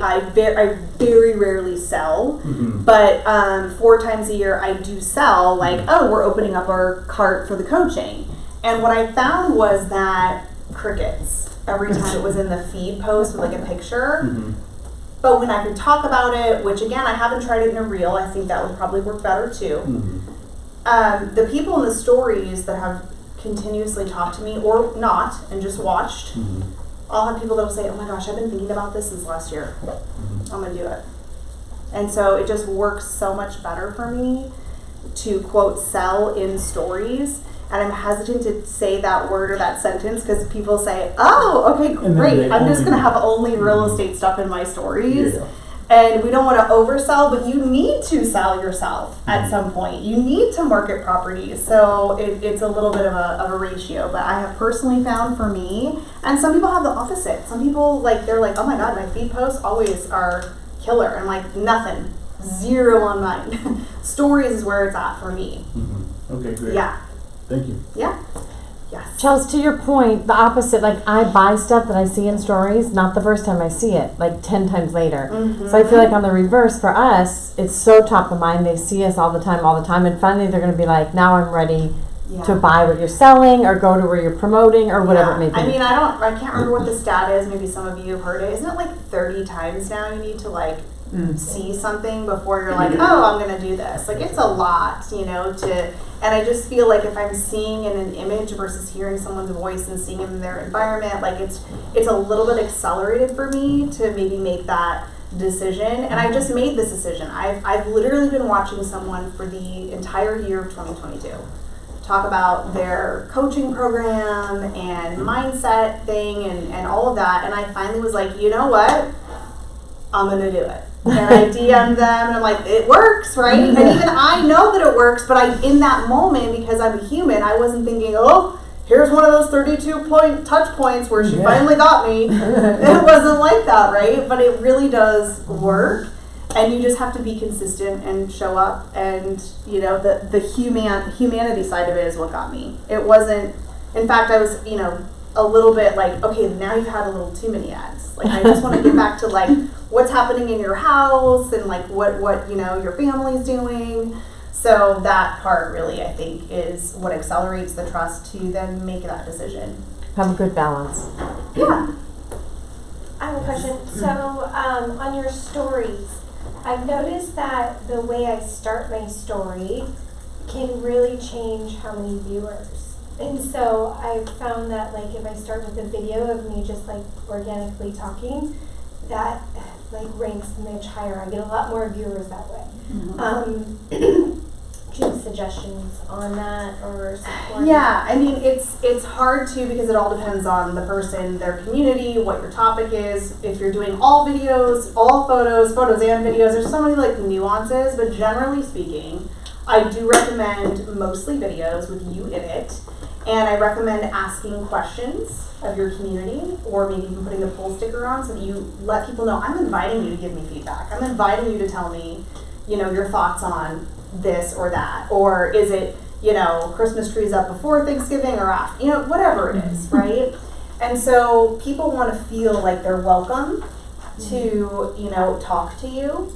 I very rarely sell, but 4 times a year I do sell. Like, we're opening up our cart for the coaching, and what I found was that crickets every time it was in the feed post with like a picture. But when I could talk about it, which again I haven't tried it in a reel, I think that would probably work better too. The people in the stories that have continuously talked to me or not and just watched, I'll have people that will say, oh my gosh, I've been thinking about this since last year. I'm going to do it. And so it just works so much better for me to quote sell in stories. And I'm hesitant to say that word or that sentence because people say, oh, okay, great. I'm just going to have only real estate stuff in my stories. Yeah. And we don't want to oversell, but you need to sell yourself at some point. You need to market properties. So it's a little bit of a ratio. But I have personally found for me, and some people have the opposite. Some people, they're like, oh my God, my feed posts always are killer. I'm like, nothing. 0 on mine. Stories is where it's at for me. Okay, great. Yeah. Thank you. Yeah. Yes. Chels, to your point, the opposite, I buy stuff that I see in stories, not the first time I see it, 10 times later. So I feel like on the reverse, for us, it's so top of mind. They see us all the time, and finally they're going to be like, now I'm ready to buy what you're selling or go to where you're promoting or whatever it may be. I mean, I can't remember what the stat is. Maybe some of you have heard it. Isn't it 30 times now you need to see something before you're like, oh, I'm going to do this. It's a lot, and I just feel like if I'm seeing in an image versus hearing someone's voice and seeing in their environment, it's a little bit accelerated for me to maybe make that decision. And I just made this decision. I've literally been watching someone for the entire year of 2022 talk about their coaching program and mindset thing and all of that. And I finally was like, you know what? I'm going to do it. And I DM'd them and I'm like, it works, right? And even I know that it works, but in that moment, because I'm a human, I wasn't thinking, oh, here's one of those 32-point touch points where she finally got me. It wasn't like that, right? But it really does work. And you just have to be consistent and show up. And, the humanity side of it is what got me. It wasn't, in fact, I was, a little bit okay, now you've had a little too many ads. I just want to get back to what's happening in your house and what your family's doing. So that part really, I think, is what accelerates the trust to then make that decision. Have a good balance. Yeah. I have a question. So, on your stories, I've noticed that the way I start my story can really change how many viewers. And so I've found that, like, if I start with a video of me just like organically talking, that like ranks much higher. I get a lot more viewers that way. Mm-hmm. Do you have suggestions on that or support? Yeah, I mean, it's hard to, because it all depends on the person, their community, what your topic is. If you're doing all videos, all photos and videos, there's so many like nuances, but generally speaking, I do recommend mostly videos with you in it, and I recommend asking questions of your community, or maybe even putting a poll sticker on so that you let people know, I'm inviting you to give me feedback. I'm inviting you to tell me, your thoughts on this or that, or is it, Christmas trees up before Thanksgiving or after, whatever it is, right? And so people want to feel like they're welcome to, talk to you.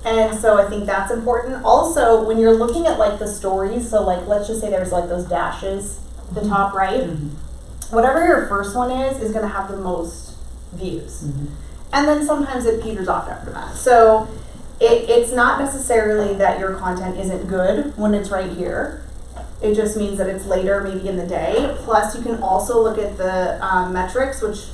And so I think that's important. Also, when you're looking at like the stories, so like, let's just say there's like those dashes at the top right, whatever your first one is going to have the most views. And then sometimes it peters off after that. So it's not necessarily that your content isn't good when it's right here. It just means that it's later, maybe in the day. Plus, you can also look at the metrics, which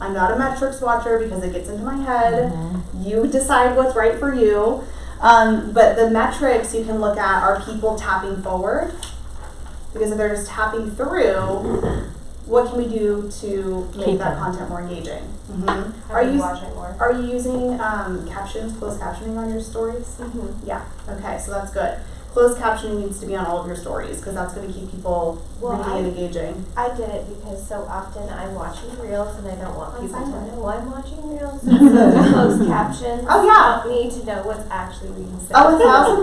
I'm not a metrics watcher because it gets into my head. You decide what's right for you. But the metrics you can look at are people tapping forward. Because if they're just tapping through, what can we do to make that content more engaging? Are you using captions, closed captioning on your stories? Yeah. Okay, so that's good. Closed captioning needs to be on all of your stories because that's going to keep people reading and engaging. I did it because so often I'm watching reels and I don't want people to know I'm watching reels. So the closed captions help me to know what's actually being said. Oh,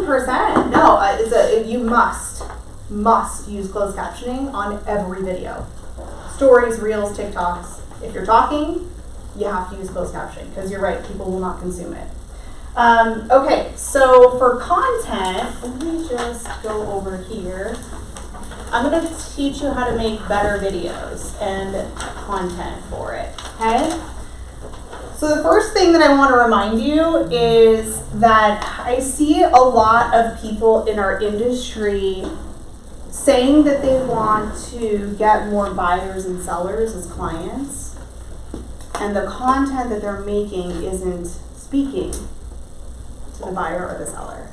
1,000%. No, you must use closed captioning on every video. Stories, reels, TikToks. If you're talking, you have to use closed captioning because you're right, people will not consume it. Okay, so for content, let me just go over here. I'm going to teach you how to make better videos and content for it, okay? So the first thing that I want to remind you is that I see a lot of people in our industry saying that they want to get more buyers and sellers as clients, and the content that they're making isn't speaking to the buyer or the seller.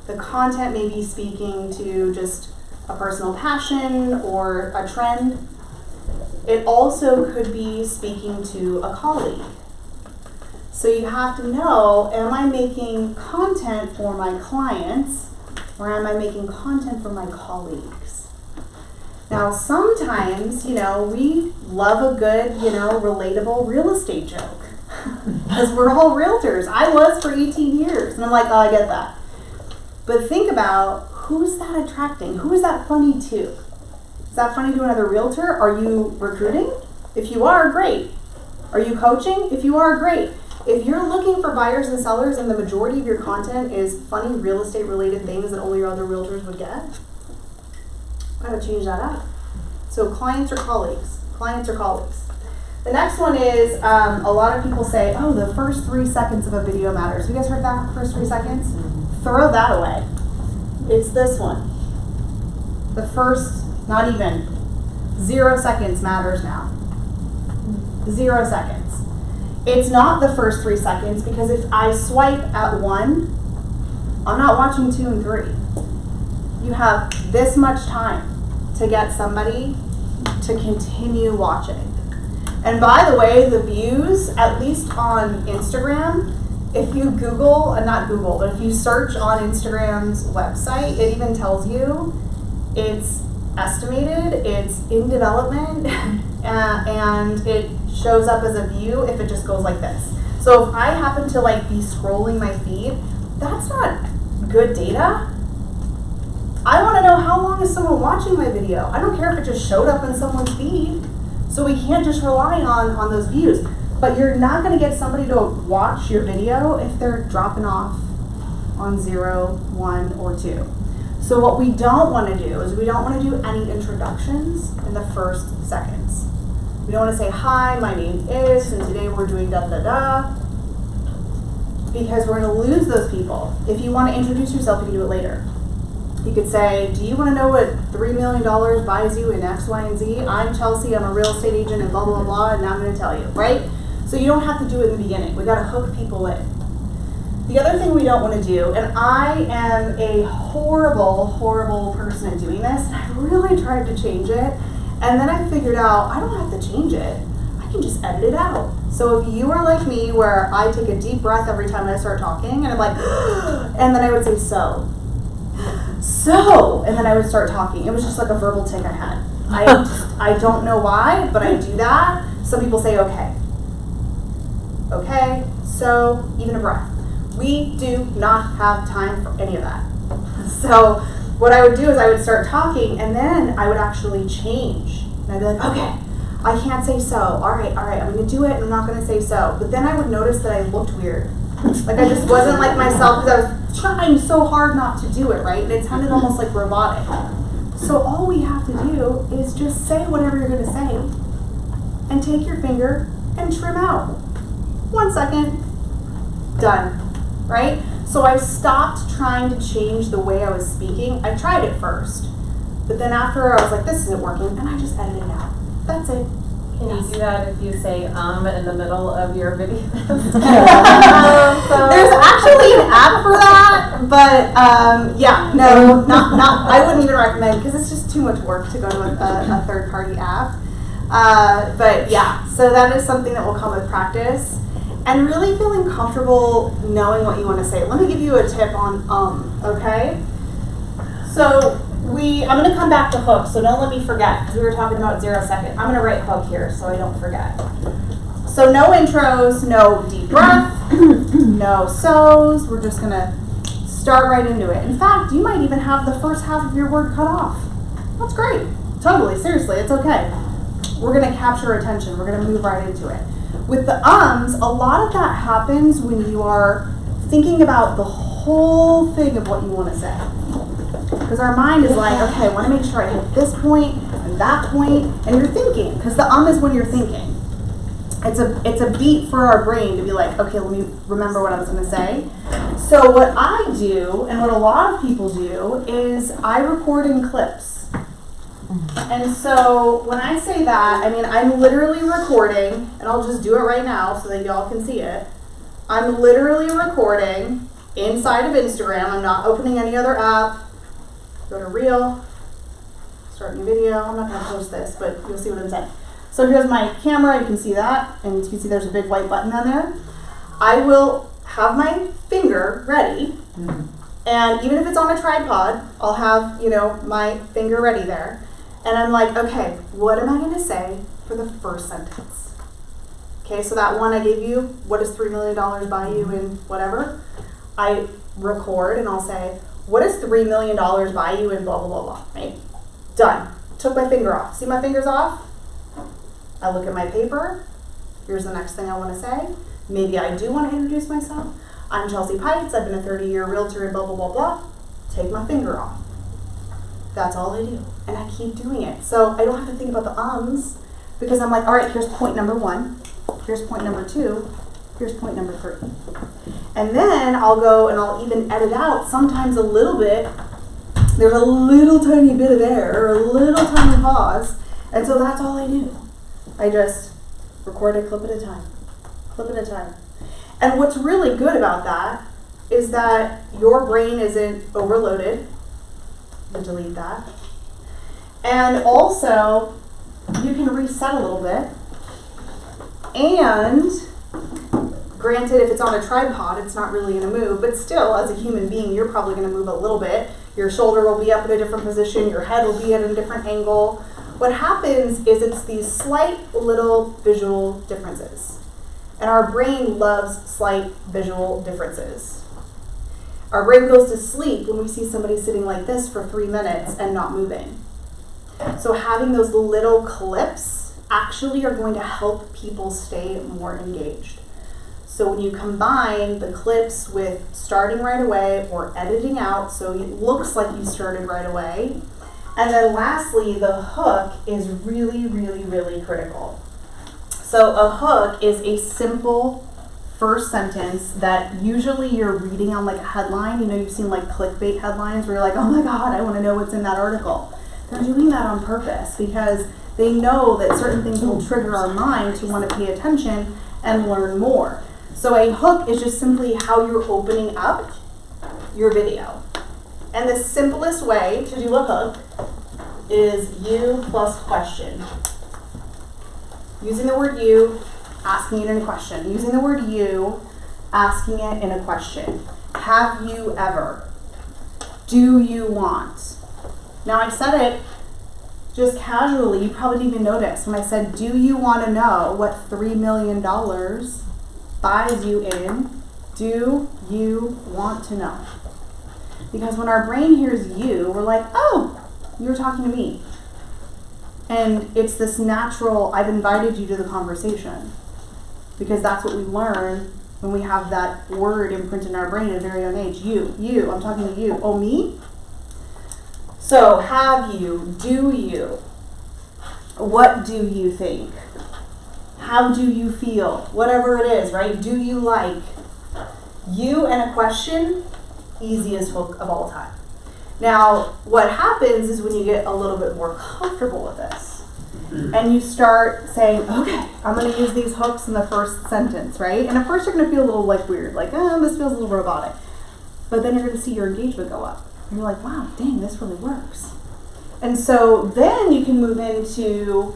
The content may be speaking to just a personal passion or a trend. It also could be speaking to a colleague. So you have to know, am I making content for my clients or am I making content for my colleagues? Now, sometimes, we love a good, relatable real estate joke. Because we're all realtors. I was for 18 years. And I'm like, oh, I get that. But think about, who's that attracting? Who is that funny to? Is that funny to another realtor? Are you recruiting? If you are, great. Are you coaching? If you are, great. If you're looking for buyers and sellers and the majority of your content is funny real estate related things that only your other realtors would get, I gotta change that up. So clients or colleagues? Clients or colleagues? The next one is, a lot of people say, oh, the first 3 seconds of a video matters. You guys heard that? First 3 seconds? Throw that away. It's this one. The first, not even, 0 seconds matters now. 0 seconds. It's not the first 3 seconds because if I swipe at 1, I'm not watching 2 and 3. You have this much time to get somebody to continue watching. And by the way, the views, at least on Instagram, if you Google, not Google, but if you search on Instagram's website, it even tells you it's estimated, it's in development, and it shows up as a view if it just goes like this. So if I happen to be scrolling my feed, that's not good data. I want to know how long is someone watching my video. I don't care if it just showed up in someone's feed. So we can't just rely on those views. But you're not going to get somebody to watch your video if they're dropping off on 0, 1, or 2. So what we don't want to do is we don't want to do any introductions in the first seconds. We don't want to say, hi, my name is, and today we're doing da-da-da, because we're going to lose those people. If you want to introduce yourself, you can do it later. You could say, do you want to know what $3 million buys you in X, Y, and Z? I'm Chelsea, I'm a real estate agent, and blah, blah, blah, and now I'm going to tell you, right? So you don't have to do it in the beginning. We got to hook people in. The other thing we don't want to do, and I am a horrible, horrible person at doing this, and I really tried to change it, and then I figured out I don't have to change it. I can just edit it out. So if you are like me, where I take a deep breath every time I start talking, and I'm like, and then I would say so, and then I would start talking. It was just like a verbal tick I had. I don't know why, but I do that. Some people say okay, so, even a breath. We do not have time for any of that. So what I would do is I would start talking, and then I would actually change. And I'd be like, okay, I can't say so. All right, I'm going to do it, and I'm not going to say so. But then I would notice that I looked weird. Like I just wasn't like myself, because I was trying so hard not to do it, right? And it sounded almost like robotic. So all we have to do is just say whatever you're going to say, and take your finger and trim out. 1 second, done. Right? So I stopped trying to change the way I was speaking. I tried it first, but then after I was like, this isn't working, and I just edited it out. That's it. Can you do that if you say in the middle of your video? There's actually an app for that, but yeah, no, not. I wouldn't even recommend, because it's just too much work to go to a third-party app. But yeah, so that is something that will come with practice. And really feeling comfortable knowing what you want to say. Let me give you a tip on okay? So I'm going to come back to hook, so don't let me forget, because we were talking about 0 second. I'm going to write hook here so I don't forget. So no intros, no deep breath, no so's. We're just going to start right into it. In fact, you might even have the first half of your word cut off. That's great. Totally, seriously, it's okay. We're going to capture attention. We're going to move right into it. With the a lot of that happens when you are thinking about the whole thing of what you want to say. Because our mind is like, okay, I want to make sure I hit this point and that point, and you're thinking, because the is when you're thinking. It's a beat for our brain to be like, okay, let me remember what I was going to say. So what I do, and what a lot of people do, is I record in clips. And so when I say that, I mean, I'm literally recording, and I'll just do it right now so that y'all can see it. I'm literally recording inside of Instagram. I'm not opening any other app. Go to Reel, start new video. I'm not going to post this, but you'll see what I'm saying. So here's my camera. You can see that, and you can see there's a big white button on there. I will have my finger ready, and even if it's on a tripod, I'll have, my finger ready there. And I'm like, okay, what am I going to say for the first sentence? Okay, so that one I gave you, what does $3 million buy you in whatever? I record and I'll say, what does $3 million buy you in blah, blah, blah, blah, right? Done. Took my finger off. See my fingers off? I look at my paper. Here's the next thing I want to say. Maybe I do want to introduce myself. I'm Chelsea Peitz. I've been a 30-year realtor in blah, blah, blah, blah. Take my finger off. That's all I do. And I keep doing it. So I don't have to think about the because I'm like, all right, here's point number 1. Here's point number 2. Here's point number 3. And then I'll go and I'll even edit out sometimes a little bit. There's a little tiny bit of air or a little tiny pause. And so that's all I do. I just record a clip at a time. Clip at a time. And what's really good about that is that your brain isn't overloaded. Delete that. And also, you can reset a little bit. And granted, if it's on a tripod, it's not really going to move, but still, as a human being, you're probably going to move a little bit. Your shoulder will be up at a different position, your head will be at a different angle. What happens is it's these slight little visual differences. And our brain loves slight visual differences. Our brain goes to sleep when we see somebody sitting like this for 3 minutes and not moving. So having those little clips actually are going to help people stay more engaged. So when you combine the clips with starting right away or editing out so it looks like you started right away. And then lastly, the hook is really, really, really critical. So a hook is a simple first sentence that usually you're reading on like a headline. You know, you've seen like clickbait headlines where you're like, oh my God, I want to know what's in that article. They're doing that on purpose because they know that certain things will trigger our mind to want to pay attention and learn more. So a hook is just simply how you're opening up your video. And the simplest way to do a hook is you plus question. Using the word you, asking it in a question. Using the word you, asking it in a question. Have you ever? Do you want? Now I said it just casually, you probably didn't even notice when I said, do you want to know what $3 million buys you in? Do you want to know? Because when our brain hears you, we're like, oh, you're talking to me. And it's this natural, I've invited you to the conversation. Because that's what we learn when we have that word imprinted in our brain at a very young age. You, I'm talking to you. Oh, me? So, have you, do you, what do you think? How do you feel? Whatever it is, right? Do you like? You and a question, easiest hook of all time. Now, what happens is when you get a little bit more comfortable with this, and you start saying, okay, I'm going to use these hooks in the first sentence, right? And at first you're going to feel a little like weird, like, oh, this feels a little robotic. But then you're going to see your engagement go up. And you're like, wow, dang, this really works. And so then you can move into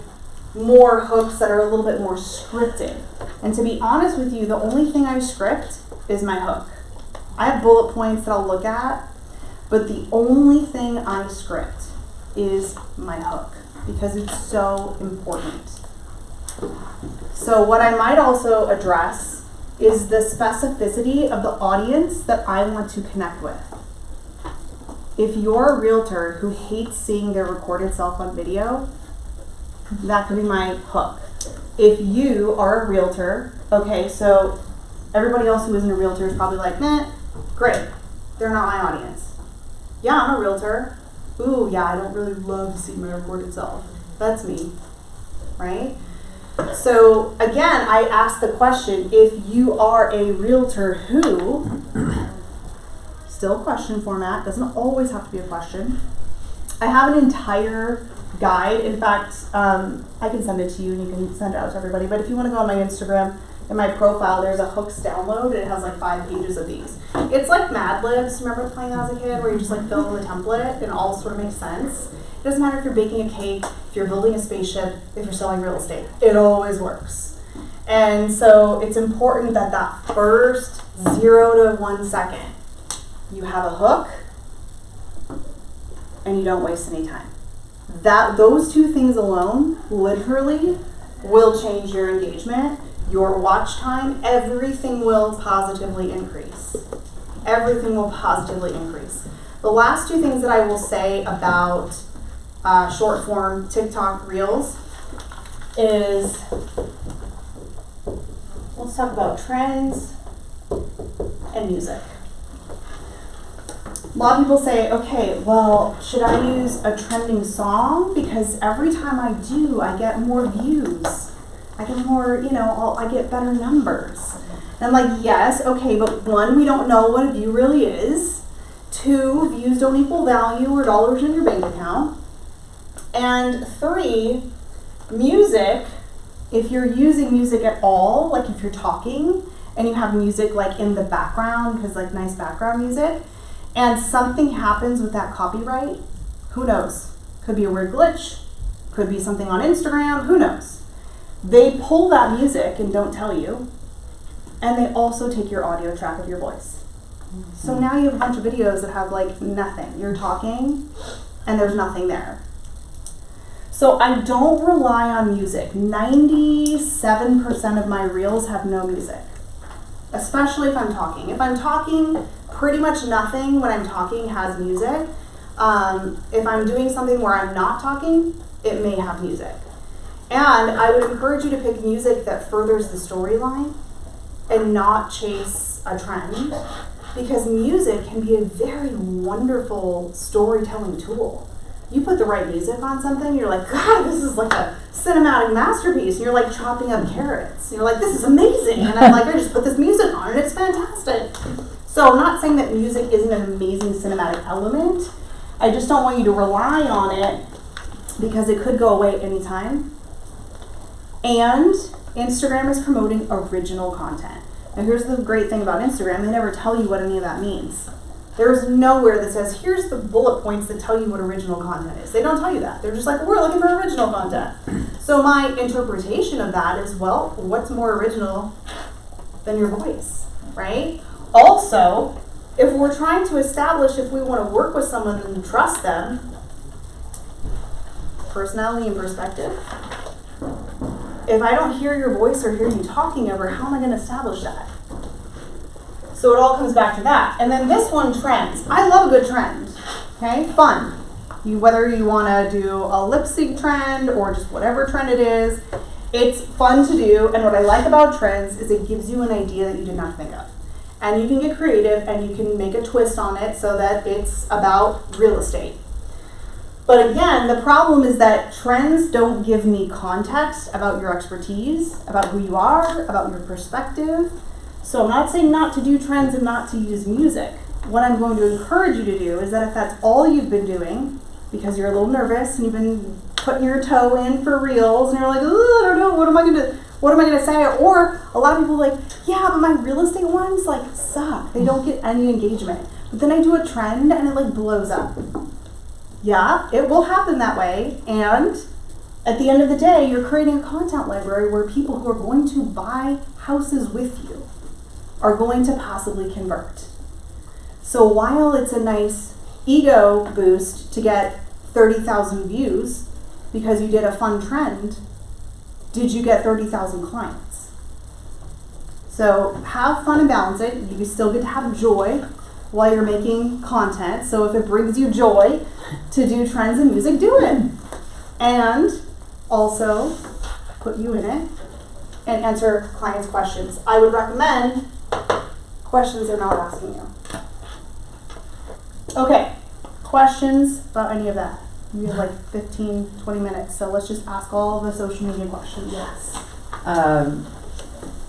more hooks that are a little bit more scripted. And to be honest with you, the only thing I script is my hook. I have bullet points that I'll look at, but the only thing I script is my hook because it's so important. So what I might also address is the specificity of the audience that I want to connect with. If you're a realtor who hates seeing their recorded self on video, that could be my hook. If you are a realtor, okay, so everybody else who isn't a realtor is probably like, nah, great, they're not my audience. Yeah, I'm a realtor. Ooh, yeah, I don't really love to see my recorded self. That's me, right? So again, I ask the question, if you are a realtor who, still question format, doesn't always have to be a question. I have an entire guide. In fact, I can send it to you and you can send it out to everybody. But if you want to go on my Instagram, in my profile, there's a hooks download and it has like 5 pages of these. It's like Mad Libs. Remember playing that as a kid where you just like fill in the template and it all sort of makes sense? It doesn't matter if you're baking a cake, if you're building a spaceship, if you're selling real estate. It always works. And so it's important that that first 0 to 1 second, you have a hook and you don't waste any time. Those 2 things alone literally will change your engagement, your watch time. Everything will positively increase. Everything will positively increase. The last 2 things that I will say about short form TikTok Reels is, let's talk about trends and music. A lot of people say, okay, well, should I use a trending song? Because every time I do, I get more views. I get more, I get better numbers. And I'm like, yes, okay, but 1, we don't know what a view really is. 2, views don't equal value or dollars in your bank account. And 3, music, if you're using music at all, like if you're talking and you have music like in the background, because like nice background music, and something happens with that copyright, who knows? Could be a weird glitch, could be something on Instagram, who knows? They pull that music and don't tell you, and they also take your audio track of your voice. Mm-hmm. So now you have a bunch of videos that have like nothing. You're talking and there's nothing there. So I don't rely on music. 97% of my reels have no music, especially if I'm talking. If I'm talking, pretty much nothing when I'm talking has music. If I'm doing something where I'm not talking, it may have music. And I would encourage you to pick music that furthers the storyline. and not chase a trend, because music can be a very wonderful storytelling tool. You put the right music on something, you're like, God, this is like a cinematic masterpiece. And you're like chopping up carrots. And you're like, this is amazing. And I'm like, I just put this music on and it's fantastic. So I'm not saying that music isn't an amazing cinematic element. I just don't want you to rely on it because it could go away anytime. And Instagram is promoting original content. Now here's the great thing about Instagram, they never tell you what any of that means. There's nowhere that says, here's the bullet points that tell you what original content is. They don't tell you that. They're just like, we're looking for original content. So my interpretation of that is, well, what's more original than your voice, right? Also, if we're trying to establish if we want to work with someone and trust them, personality and perspective, if I don't hear your voice or hear you talking ever, how am I going to establish that? So it all comes back to that. And then this one, trends. I love a good trend. Okay, fun. Whether you want to do a lip sync trend or just whatever trend it is, it's fun to do. And what I like about trends is it gives you an idea that you did not think of. And you can get creative and you can make a twist on it so that it's about real estate. But again, the problem is that trends don't give me context about your expertise, about who you are, about your perspective. So I'm not saying not to do trends and not to use music. What I'm going to encourage you to do is that if that's all you've been doing, because you're a little nervous and you've been putting your toe in for reels and you're like, oh, I don't know, what am I gonna say? Or a lot of people are like, yeah, but my real estate ones like suck. They don't get any engagement. But then I do a trend and it like blows up. Yeah, it will happen that way. And at the end of the day, you're creating a content library where people who are going to buy houses with you are going to possibly convert. So while it's a nice ego boost to get 30,000 views because you did a fun trend, did you get 30,000 clients? So have fun and balance it. You still get to have joy while you're making content. So if it brings you joy to do trends and music, do it. And also put you in it and answer clients' questions. I would recommend questions they're not asking you. Okay, questions about any of that? We have like 15, 20 minutes, so let's just ask all the social media questions. Yes.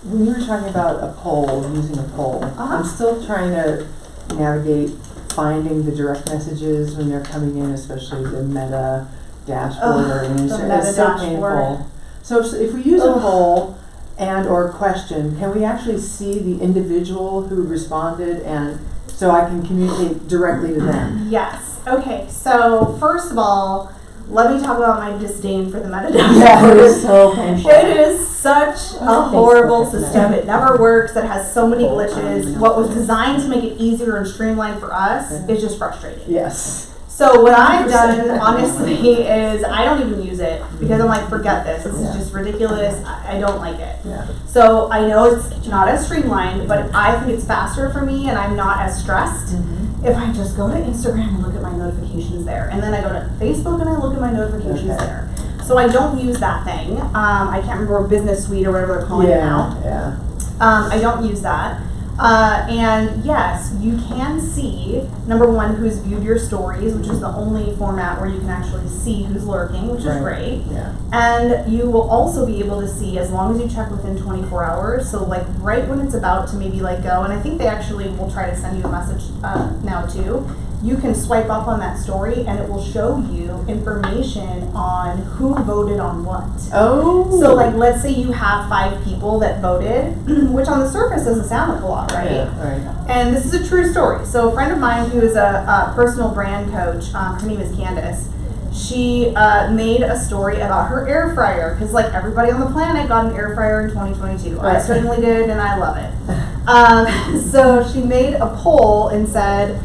When you were talking about a poll, using a poll, I'm still trying to navigate finding the direct messages when they're coming in, especially the Meta dashboard or Instagram. It's so painful. So if we use a poll and or question, can we actually see the individual who responded, and so I can communicate directly to them? Yes. Okay, so first of all, let me talk about my disdain for the Meta Yeah, dashboard. it is so painful. It is such a horrible system. It never works. It has so many glitches. What was designed to make it easier and streamlined for us is just frustrating. Yes. So what I've done, honestly, is I don't even use it because I'm like, forget this. This is just ridiculous. I don't like it. Yeah. So I know it's not as streamlined, but I think it's faster for me and I'm not as stressed if I just go to Instagram and look at my notifications there. And then I go to Facebook and I look at my notifications there. So I don't use that thing. I can't remember Business Suite or whatever they're calling it now. Yeah. I don't use that. And yes, you can see, number one, who's viewed your stories, which is the only format where you can actually see who's lurking, which is great. Yeah. And you will also be able to see, as long as you check within 24 hours, so like right when it's about to maybe like go, and I think they actually will try to send you a message now too, you can swipe up on that story and it will show you information on who voted on what. Oh. So like, let's say you have 5 people that voted, which on the surface doesn't sound like a lot, right? Yeah, right. And this is a true story. So a friend of mine who is a personal brand coach, her name is Candace, she made a story about her air fryer, because like everybody on the planet got an air fryer in 2022. I certainly did, and I love it. So she made a poll and said,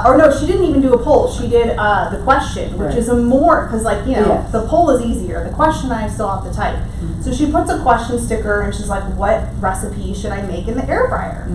or no, she didn't even do a poll. She did the question, which is a more, because like, you know, the poll is easier. The question I still have to type. So she puts a question sticker and she's like, what recipe should I make in the air fryer?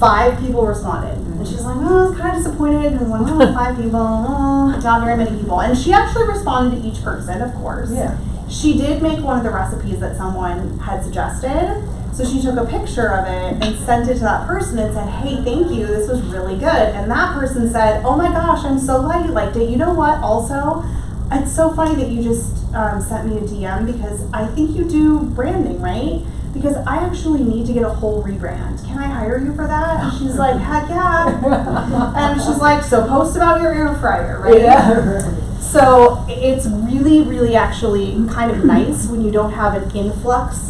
5 people responded. And she's like, oh, I was kind of disappointed. And I was like, oh, 5 people, oh, not very many people. And she actually responded to each person, of course. Yeah. She did make one of the recipes that someone had suggested. So she took a picture of it and sent it to that person and said, hey, thank you, this was really good. And that person said, oh my gosh, I'm so glad you liked it. You know what, also, it's so funny that you just sent me a DM because I think you do branding, right? Because I actually need to get a whole rebrand. Can I hire you for that? And she's like, heck yeah. And she's like, so post about your air fryer, right? Yeah. So it's really, really actually kind of nice when you don't have an influx,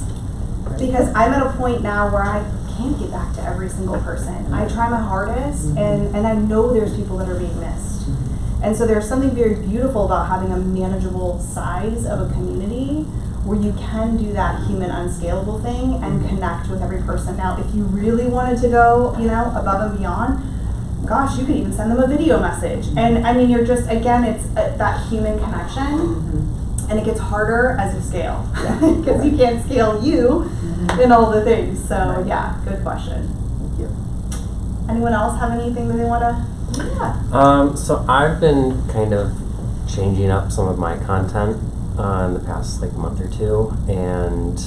because I'm at a point now where I can't get back to every single person. I try my hardest, and I know there's people that are being missed. And so there's something very beautiful about having a manageable size of a community where you can do that human unscalable thing and connect with every person. Now, if you really wanted to go, above and beyond, gosh, you could even send them a video message. And I mean, you're just, again, it's that human connection, and it gets harder as you scale because you can't scale you in all the things. So yeah, good question. Thank you. Anyone else have anything that they want to? Yeah. So I've been kind of changing up some of my content in the past month or two, and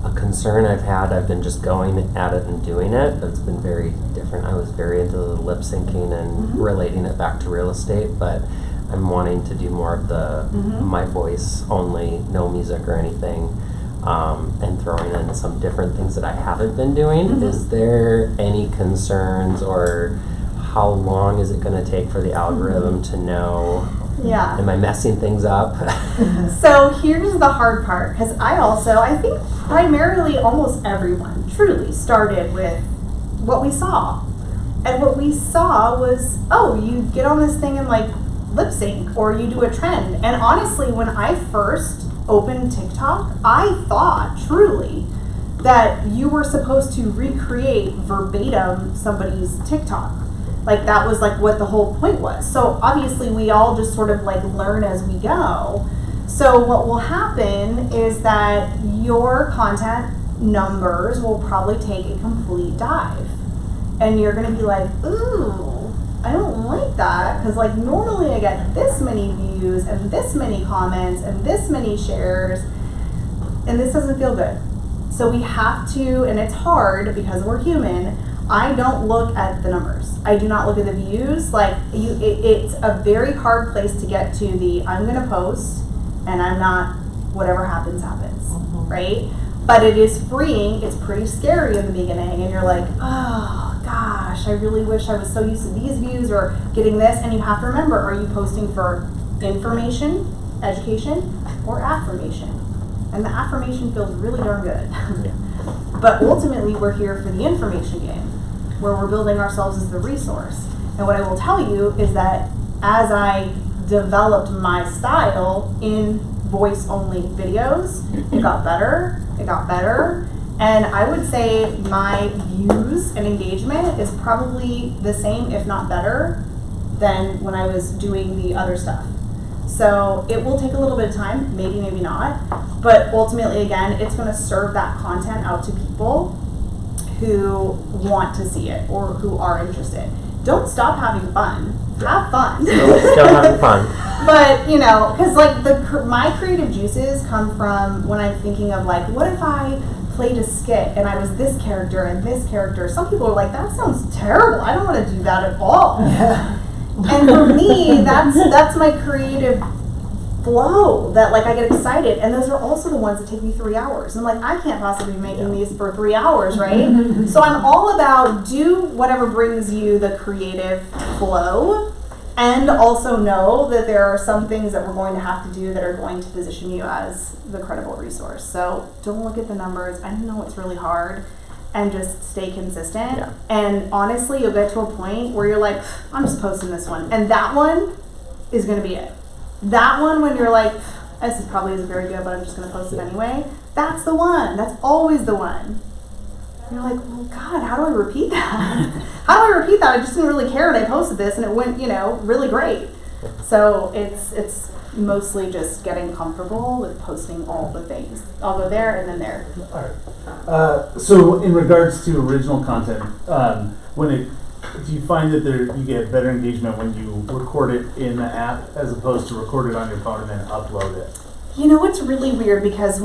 a concern I've been just going at it and doing it, but it's been very different. I was very into the lip syncing and relating it back to real estate, but I'm wanting to do more of the my voice only, no music or anything, and throwing in some different things that I haven't been doing. Is there any concerns, or how long is it going to take for the algorithm to know? Yeah. Am I messing things up? So here's the hard part, because I think primarily almost everyone truly started with what we saw. And what we saw was, you get on this thing and lip sync, or you do a trend. And honestly, when I first opened TikTok, I thought truly that you were supposed to recreate verbatim somebody's TikTok. That was what the whole point was. So obviously we all just sort of learn as we go. So what will happen is that your content numbers will probably take a complete dive. And you're gonna be like, ooh, I don't like that, because normally I get this many views and this many comments and this many shares, and this doesn't feel good. So we have to, and it's hard because we're human, I don't look at the numbers. I do not look at the views. It's a very hard place to get to the I'm gonna post and I'm not, whatever happens, right? But it is freeing. It's pretty scary in the beginning, and you're like, oh gosh, I really wish I was so used to these views or getting this. And you have to remember, are you posting for information, education, or affirmation? And the affirmation feels really darn good. But ultimately, we're here for the information game, where we're building ourselves as the resource. And what I will tell you is that as I developed my style in voice-only videos, it got better, and I would say my views and engagement is probably the same, if not better, than when I was doing the other stuff. So it will take a little bit of time, maybe not, but ultimately, again, it's going to serve that content out to people who want to see it or who are interested. Don't stop having fun. Have fun. Still having fun. But, because my creative juices come from when I'm thinking of what if I played a skit and I was this character and this character. Some people are like, that sounds terrible. I don't want to do that at all. And for me, that's my creative flow, that I get excited, and those are also the ones that take me 3 hours. I'm I can't possibly be making these for 3 hours, right? So I'm all about do whatever brings you the creative flow, and also know that there are some things that we're going to have to do that are going to position you as the credible resource. So don't look at the numbers. I know it's really hard, and just stay consistent. Yeah. And honestly, you'll get to a point where you're like, I'm just posting this one, and that one is going to be it. That one, when you're like, this is probably isn't very good, but I'm just going to post it anyway. That's the one. That's always the one. And you're like, well, God, how do I repeat that? How do I repeat that? I just didn't really care, and I posted this, and it went, really great. So it's mostly just getting comfortable with posting all the things. I'll go there and then there. All right. So in regards to original content, do you find that you get better engagement when you record it in the app as opposed to record it on your phone and then upload it? You know what's really weird, because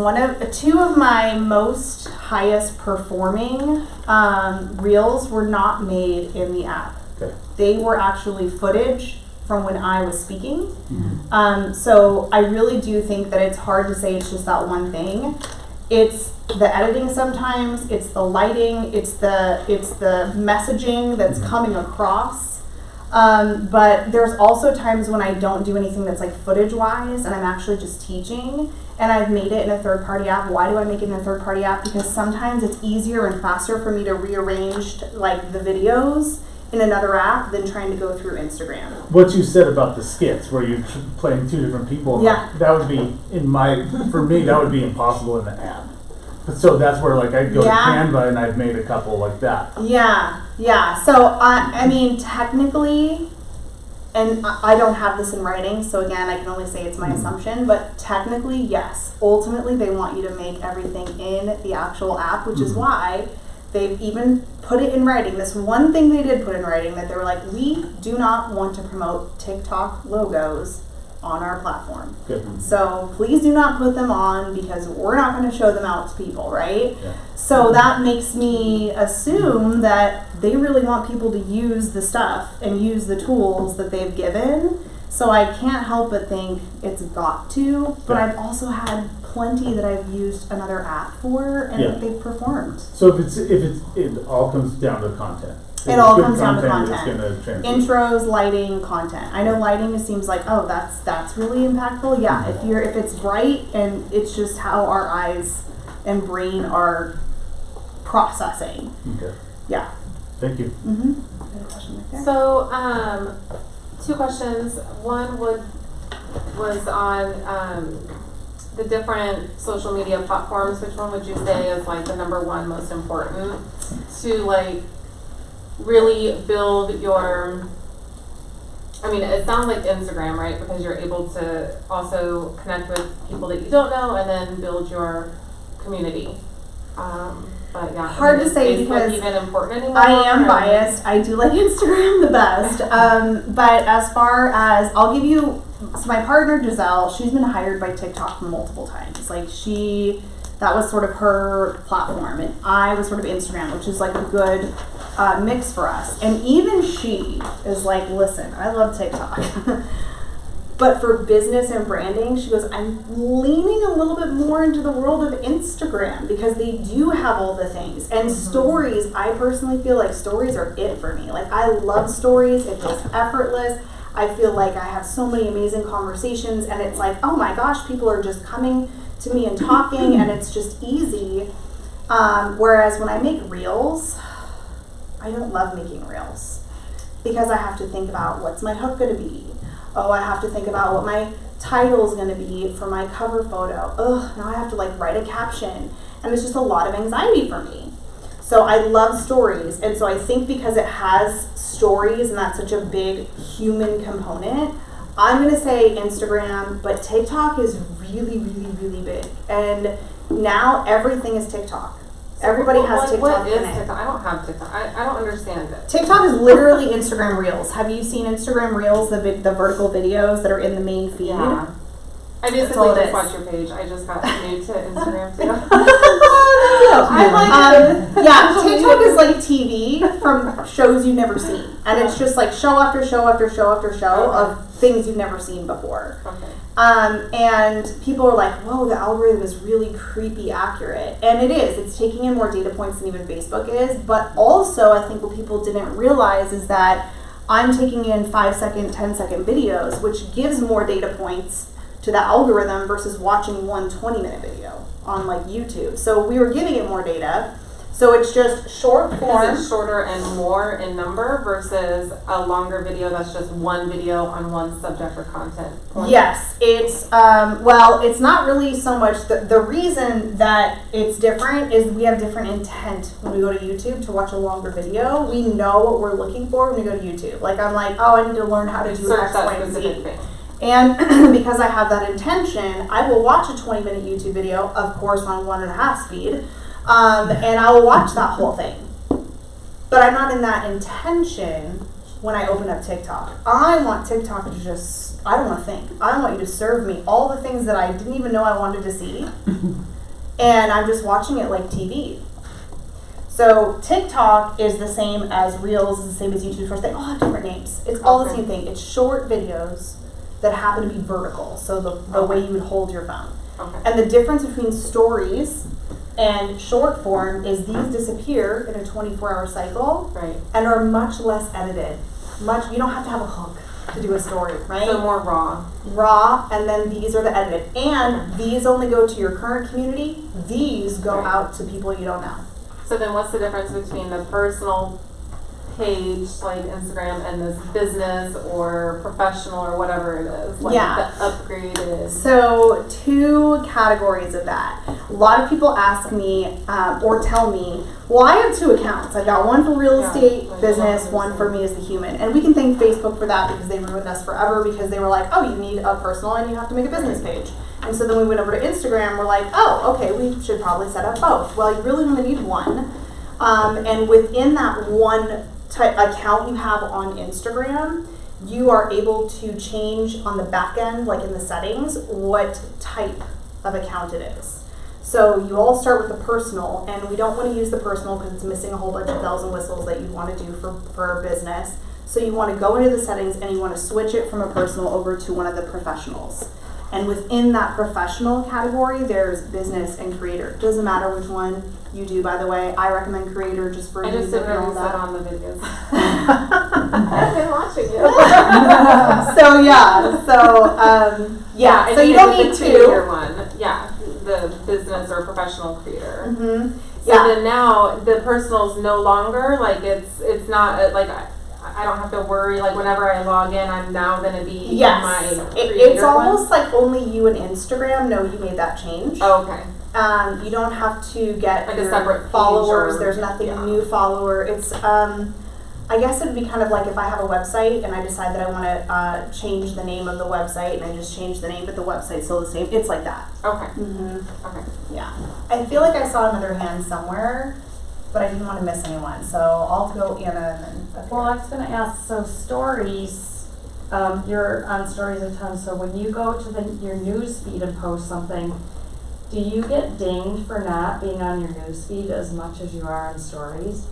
two of my most highest performing reels were not made in the app. Okay. They were actually footage from when I was speaking. So I really do think that it's hard to say it's just that one thing. It's the editing sometimes, it's the lighting, it's the messaging that's coming across. But there's also times when I don't do anything that's like footage wise and I'm actually just teaching and I've made it in a third party app. Why do I make it in a third party app? Because sometimes it's easier and faster for me to rearrange like the videos in another app than trying to go through Instagram. What you said about the skits, where you're playing two different people, Yeah. that would be for me, that would be impossible in the app. So that's where like I'd go to Canva and I've made a couple like that. Yeah. So I mean, technically, and I don't have this in writing, so again, I can only say it's my assumption, but technically, yes. Ultimately, they want you to make everything in the actual app, which is why they've even put it in writing. This one thing they did put in writing, that they were like, we do not want to promote TikTok logos on our platform. Good. So please do not put them on, because we're not going to show them out to people, right? Yeah. So that makes me assume that they really want people to use the stuff and use the tools that they've given. So I can't help but think it's got to, but Yeah. I've also had plenty that I've used another app for and they've performed. So it all comes down to content. It all comes down to content. It's gonna transfer. Intros, lighting, content. I know lighting seems like, oh, that's really impactful. Yeah, if it's bright, and it's just how our eyes and brain are processing. Okay. Yeah. Thank you. Got a question right there? So, two questions. One was on the different social media platforms. Which one would you say is like the number one most important to like really build your, I mean, it sounds like Instagram, right? Because you're able to also connect with people that you don't know and then build your community. But yeah, hard to say, is Facebook because even important anymore? I am biased. I do like Instagram the best. But as far as, I'll give you, so my partner Giselle, she's been hired by TikTok multiple times. Like that was sort of her platform, and I was sort of Instagram, which is like a good mix for us. And even she is like, listen, I love TikTok. But for business and branding, she goes, I'm leaning a little bit more into the world of Instagram, because they do have all the things. And stories, I personally feel like stories are it for me. Like, I love stories. It feels effortless. I feel like I have so many amazing conversations, and it's like, oh my gosh, people are just coming to me and talking, and it's just easy. Whereas when I make reels, I don't love making reels, because I have to think about, what's my hook going to be? Oh, I have to think about what my title is going to be for my cover photo. Ugh, now I have to like write a caption, and it's just a lot of anxiety for me. So I love stories, and so I think because it has stories and that's such a big human component, I'm going to say Instagram, but TikTok is really, really, really big. And now everything is TikTok. Everybody has TikTok What is in it. TikTok? I don't have TikTok. I don't understand it. TikTok is literally Instagram Reels. Have you seen Instagram Reels, the vertical videos that are in the main feed? Yeah. I That's all basically it just is. watch your page. I just got new to Instagram too. I like it. Yeah, TikTok is like TV from shows you've never seen. And it's just like show after show after show after show of things you've never seen before. Okay. And people are like, whoa, the algorithm is really creepy accurate. And it is. It's taking in more data points than even Facebook is. But also, I think what people didn't realize is that I'm taking in 5-second, 10-second videos, which gives more data points to the algorithm versus watching one 20-minute video on like YouTube. So we were giving it more data. So it's just short form. Is it shorter and more in number versus a longer video that's just one video on one subject or content point? Yes, it's, well, it's not really so much, the reason that it's different is we have different intent when we go to YouTube to watch a longer video. We know what we're looking for when we go to YouTube. Like, I'm like, oh, I need to learn how to do Search X, that Y, and specific Z. thing. And because I have that intention, I will watch a 20-minute YouTube video, of course on 1.5 speed, and I will watch that whole thing. But I'm not in that intention when I open up TikTok. I want TikTok to just, I don't want to think. I want you to serve me all the things that I didn't even know I wanted to see. And I'm just watching it like TV. So TikTok is the same as Reels, is the same as YouTube Shorts. They all have different names. It's all the same thing. It's short videos that happen to be vertical, so the way you would hold your phone. Okay. And the difference between stories and short form is these disappear in a 24-hour cycle, Right. and are much less edited. You don't have to have a hook to do a story, right? So more raw. Raw, and then these are the edited. And these only go to your current community. These go Right. out to people you don't know. So then what's the difference between the personal page, like Instagram, and this business or professional or whatever it is? Like Yeah. the upgraded. So 2 categories of that. A lot of people ask me or tell me, well, I have 2 accounts. I've got one for real Yeah, estate like business, one one for me as the human. And we can thank Facebook for that because they ruined us forever because they were like, oh, you need a personal and you have to make a business page. And so then we went over to Instagram. We're like, oh, okay, we should probably set up both. Well, you really only need one. And within that one account you have on Instagram, you are able to change on the back end, like in the settings, what type of account it is. So you all start with the personal, and we don't want to use the personal because it's missing a whole bunch of bells and whistles that you want to do for business. So you want to go into the settings and you want to switch it from a personal over to one of the professionals. And within that professional category, there's business and creator. Doesn't matter which one you do, by the way. I recommend creator just for I just ease didn't and know all you said that. on the videos. I've been watching you. So yeah, I so think you don't it's need the creator 2. one. Yeah, the business or professional creator. Mm-hmm. So Yeah. then now the personal's no longer like it's not like I don't have to worry like whenever I log in I'm now gonna be Yes, my it's creator one? almost like only you and Instagram know you made that change. Oh, okay. You don't have to get Like a your separate page followers. or- There's nothing yeah. new follower. It's I guess it would be kind of like if I have a website and I decide that I want to change the name of the website and I just change the name, but the website's still the same. It's like that. Okay. Mm-hmm. Okay. Yeah. I feel like I saw another hand somewhere, but I didn't want to miss anyone, so I'll go Anna and then. Well, I was gonna ask, so stories, you're on stories a ton, so when you go to your news feed and post something, do you get dinged for not being on your news feed as much as you are on stories?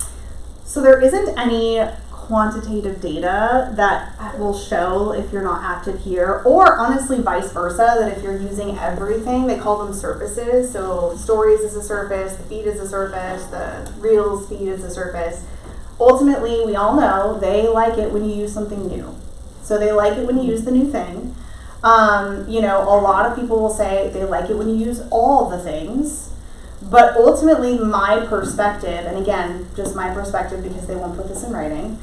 So there isn't any quantitative data that will show if you're not active here, or honestly vice versa, that if you're using everything, they call them surfaces. So stories is a surface, the feed is a surface, the Reels feed is a surface. Ultimately, we all know they like it when you use something new. So they like it when you use the new thing. A lot of people will say they like it when you use all the things. But ultimately, my perspective, and again, just my perspective because they won't put this in writing,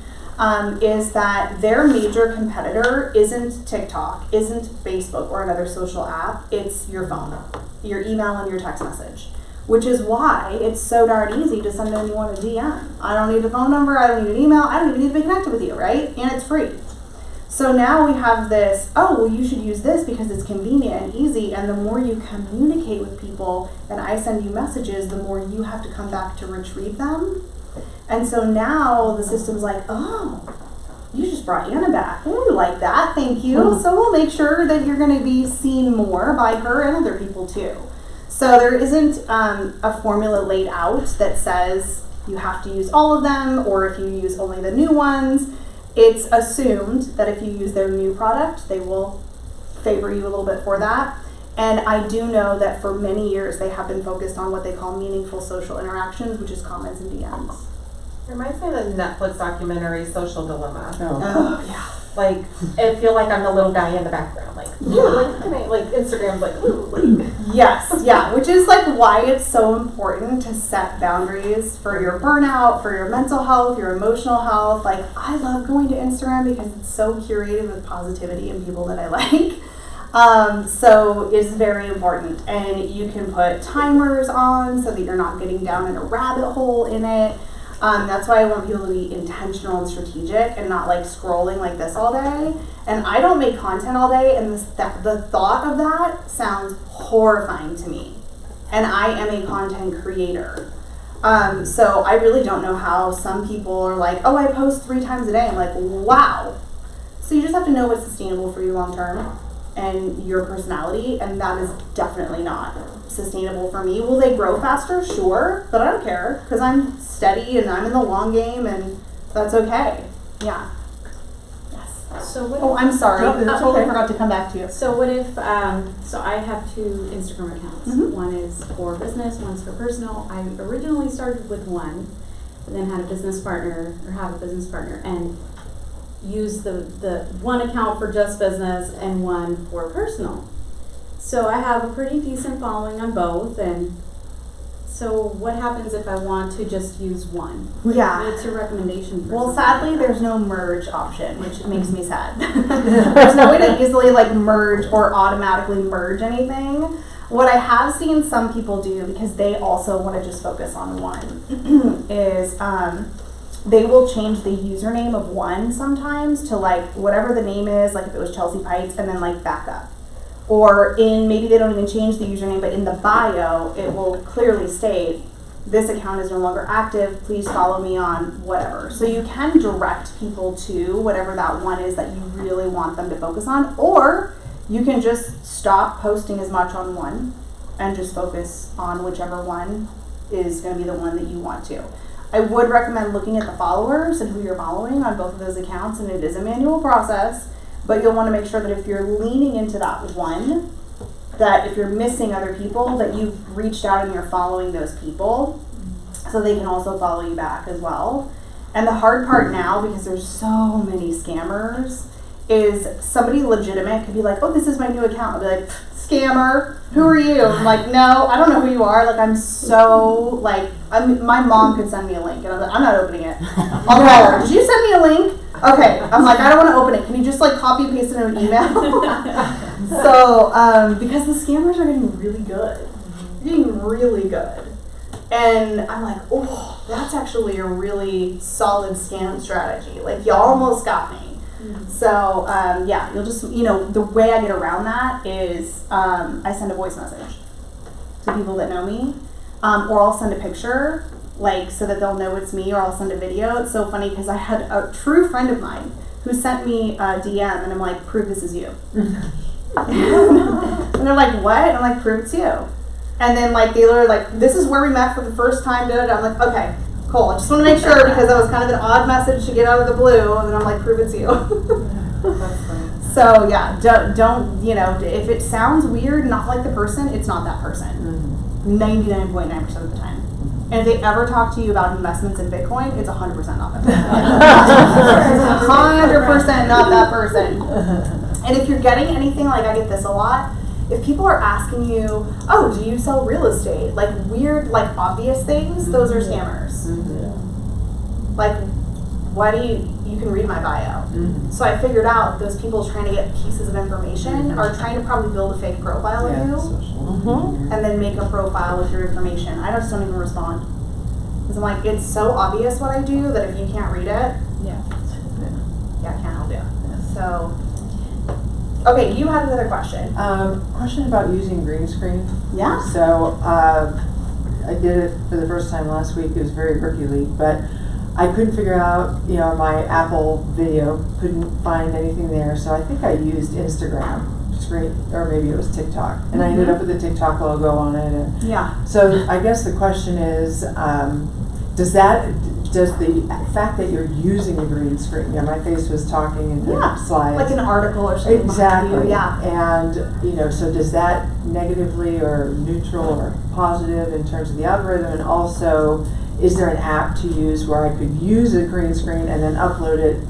is that their major competitor isn't TikTok, isn't Facebook or another social app. It's your phone, your email, and your text message. Which is why it's so darn easy to send anyone a DM. I don't need a phone number, I don't need an email, I don't even need to be connected with you, right? And it's free. So now we have this, oh, well, you should use this because it's convenient and easy, and the more you communicate with people and I send you messages, the more you have to come back to retrieve them. And so now the system's like, oh, you just brought Anna back. Oh, we like that, thank you. So we'll make sure that you're gonna be seen more by her and other people too. So there isn't a formula laid out that says you have to use all of them, or if you use only the new ones. It's assumed that if you use their new product, they will favor you a little bit for that. And I do know that for many years they have been focused on what they call meaningful social interactions, which is comments and DMs. Reminds me of the Netflix documentary Social Dilemma. Oh, yeah. Like, I feel like I'm the little guy in the background. Like, like Instagram's like, ooh, like. Yes, yeah, which is like why it's so important to set boundaries for your burnout, for your mental health, your emotional health. Like, I love going to Instagram because it's so curated with positivity and people that I like. So it's very important, and you can put timers on so that you're not getting down in a rabbit hole in it. That's why I want people to be intentional and strategic and not like scrolling like this all day. And I don't make content all day, and the thought of that sounds horrifying to me. And I am a content creator. So I really don't know how some people are like, oh, I post 3 times a day. I'm like, wow. So you just have to know what's sustainable for you long term and your personality, and that is definitely not sustainable for me. Will they grow faster? Sure, but I don't care because I'm steady and I'm in the long game, and that's okay. Yeah. Yes. So what? Oh, I'm sorry. No, that's I totally okay. forgot to come back to you. So what if, so I have 2 Instagram accounts. Mhm. One is for business, one's for personal. I originally started with one, and then had a business partner, or have a business partner, and use the one account for just business and one for personal. So I have a pretty decent following on both, and so what happens if I want to just use one? Yeah. What's your recommendation for Well, something sadly, like that? there's no merge option, which makes me sad. There's no way to easily like merge or automatically merge anything. What I have seen some people do, because they also want to just focus on one, is they will change the username of one sometimes to like whatever the name is, like if it was Chelsea Peitz, and then like back up. Or maybe they don't even change the username, but in the bio, it will clearly state, this account is no longer active, please follow me on whatever. So you can direct people to whatever that one is that you really want them to focus on, or you can just stop posting as much on one and just focus on whichever one is going to be the one that you want to. I would recommend looking at the followers and who you're following on both of those accounts, and it is a manual process. But you'll want to make sure that if you're leaning into that one, that if you're missing other people, that you've reached out and you're following those people so they can also follow you back as well. And the hard part now, because there's so many scammers, is somebody legitimate could be like, oh, this is my new account. I'll be like, scammer, who are you? I'm like, no, I don't know who you are. Like, I'm so, like, my mom could send me a link, and I'm like, I'm not opening it. I'll call her. Did you send me a link? Okay. I'm like, I don't want to open it. Can you just, like, copy and paste it in an email? So, because the scammers are getting really good. They're getting really good. And I'm like, oh, that's actually a really solid scam strategy. Like, y'all almost got me. So, yeah, you'll just, the way I get around that is I send a voice message to people that know me, or I'll send a picture, like, so that they'll know it's me, or I'll send a video. It's so funny because I had a true friend of mine who sent me a DM, and I'm like, prove this is you. And they're like, what? And I'm like, prove it's you. And then, like, they literally, like, this is where we met for the first time, da da da. I'm like, okay. Cool. I just want to make sure because that was kind of an odd message to get out of the blue, and then I'm like, prove it's you. So yeah, don't if it sounds weird, not like the person, it's not that person. 99.9% of the time. And if they ever talk to you about investments in Bitcoin, it's 100% not that person. 100% not that person. And if you're getting anything, like I get this a lot, if people are asking you, oh, do you sell real estate? Like weird, like obvious things, those are scammers. Like, why do you can read my bio. So I figured out those people trying to get pieces of information are trying to probably build a fake profile of you and then make a profile with your information. I just don't even respond. Because I'm like, it's so obvious what I do that if you can't read it, yeah, I can't help you. So, okay, you had another question. Question about using green screen. Yeah. So I did it for the first time last week. It was very Hercules, but I couldn't figure out, my Apple video, couldn't find anything there. So I think I used Instagram screen, or maybe it was TikTok. And I ended up with the TikTok logo on it. And Yeah. so I guess the question is, does the fact that you're using a green screen, my face was talking in the slides. Like an article or something. Exactly. You, yeah. And, so does that negatively or neutral or positive in terms of the algorithm? And also, is there an app to use where I could use a green screen and then upload it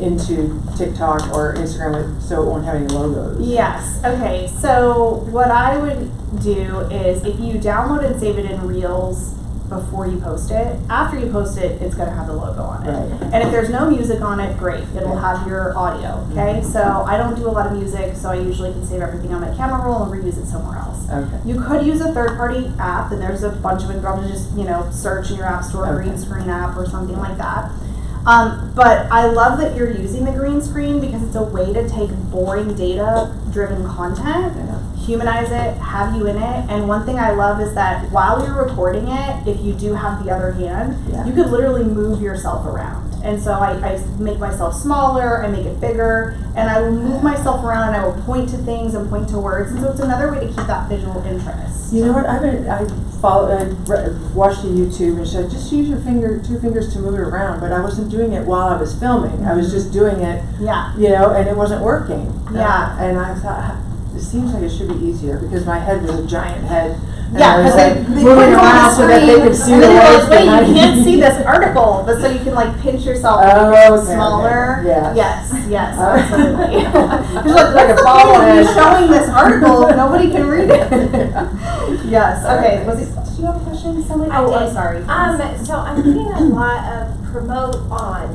into TikTok or Instagram so it won't have any logos? Yes. Okay. So what I would do is if you download and save it in Reels before you post it, after you post it, it's going to have the logo on it. Right. And if there's no music on it, great. It'll have your audio. Okay. So I don't do a lot of music, so I usually can save everything on my camera roll and reuse it somewhere else. Okay. You could use a third-party app, and there's a bunch of them. Probably just search in your app store green screen app or something like that. But I love that you're using the green screen because it's a way to take boring data-driven content, humanize it, have you in it. And one thing I love is that while you're recording it, if you do have the other hand, you could literally move yourself around. And so I make myself smaller, I make it bigger, and I will move myself around and I will point to things and point to words. And so it's another way to keep that visual interest. You know what? I watched a YouTube and said just use your two fingers to move it around, but I wasn't doing it while I was filming. I was just doing it, you know, and it wasn't working. And I thought it seems like it should be easier because my head was a giant head. Yeah, because they moving around so that they could see and the then words. wait, you can't see this article, but so you can like pinch yourself and make it smaller. Okay. Yes, absolutely. Just like a bobblehead. Showing this article, nobody can read it. Yes. Okay. Did you have a question? Somebody? I did. I'm sorry. So I'm getting a lot of promote on,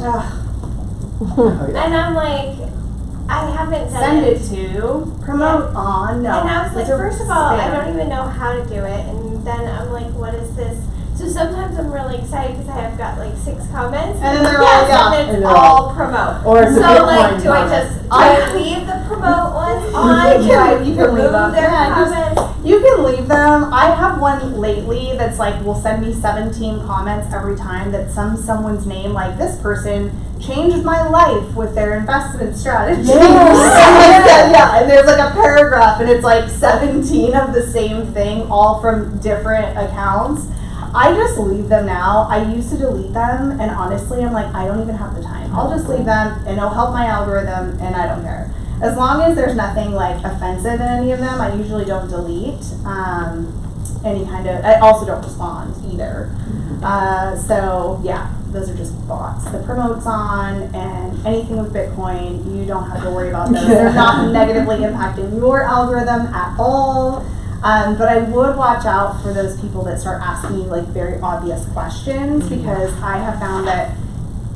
and I'm like, I haven't done Send it. it to promote on. No. And I was like, Those are first of all, I spam. don't even know how to do it. And then I'm like, what is this? So sometimes I'm really excited because I have got like 6 comments. And then they're all, and it's all promote. Or it's a so like, Bitcoin do I comment. just leave the promote ones on? You can leave them. Their Yeah, comments? you can leave them. I have one lately that's like will send me 17 comments every time that someone's name, like this person changed my life with their investment strategy. And there's like a paragraph and it's like 17 of the same thing, all from different accounts. I just leave them now. I used to delete them, and honestly, I'm like, I don't even have the time. I'll just leave them, and it'll help my algorithm, and I don't care. As long as there's nothing like offensive in any of them, I usually don't delete any kind of. I also don't respond either. So yeah, those are just bots. The promotes on and anything with Bitcoin, you don't have to worry about those. They're not negatively impacting your algorithm at all. But I would watch out for those people that start asking you like very obvious questions, because I have found that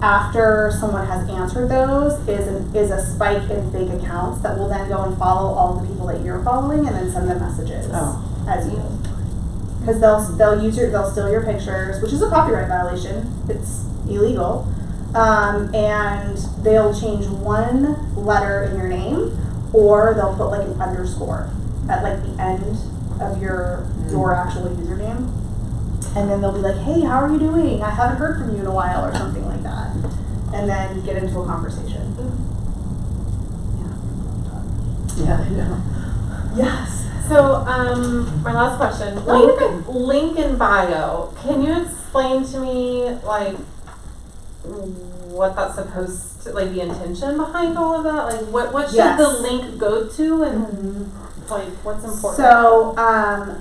after someone has answered those is a spike in fake accounts that will then go and follow all the people that you're following and then send them messages as you. Because they'll steal your pictures, which is a copyright violation. It's illegal. And they'll change one letter in your name, or they'll put like an underscore at like the end of your actual username. And then they'll be like, hey, how are you doing? I haven't heard from you in a while, or something like that. And then get into a conversation. Yeah, I know. Yes. So, my last question. Link in bio. Can you explain to me, like, what that's supposed to, like, the intention behind all of that? Like, what should the link go to, and like, what's important? So,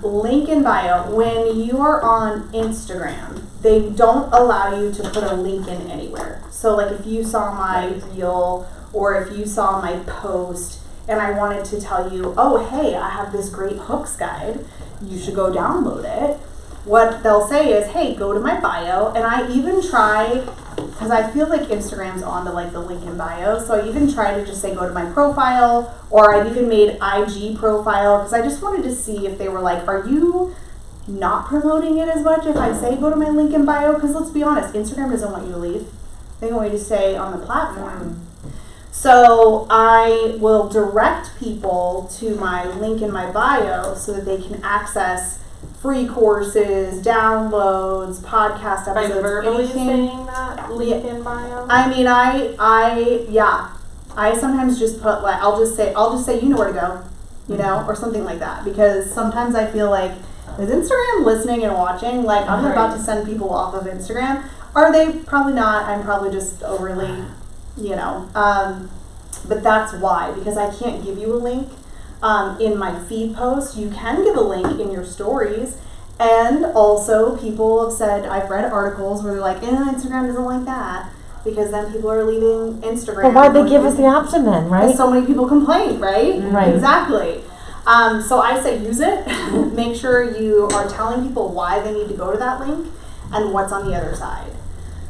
link in bio. When you are on Instagram, they don't allow you to put a link in anywhere. So, like, if you saw my reel or if you saw my post, and I wanted to tell you, oh, hey, I have this great hooks guide, you should go download it. What they'll say is, hey, go to my bio. And I even try, because I feel like Instagram's on to like the link in bio, so I even try to just say go to my profile, or I've even made IG profile, because I just wanted to see if they were like, are you not promoting it as much if I say go to my link in bio? Because let's be honest, Instagram doesn't want you to leave. They want you to stay on the platform. So I will direct people to my link in my bio so that they can access free courses, downloads, podcast episodes. By verbally anything. saying that link in bio? I mean, I sometimes just put like I'll just say you know where to go, you know, or something like that, because sometimes I feel like, is Instagram listening and watching? Like, I'm about to send people off of Instagram. Are they? Probably not. I'm probably just overly, you know. But that's why, because I can't give you a link in my feed post. You can give a link in your stories. And also, people have said, I've read articles where they're like, Instagram doesn't like that, because then people are leaving Instagram. But why'd they give us the option then, right? So many people complain, right? Right. Exactly. So I say use it. Make sure you are telling people why they need to go to that link and what's on the other side.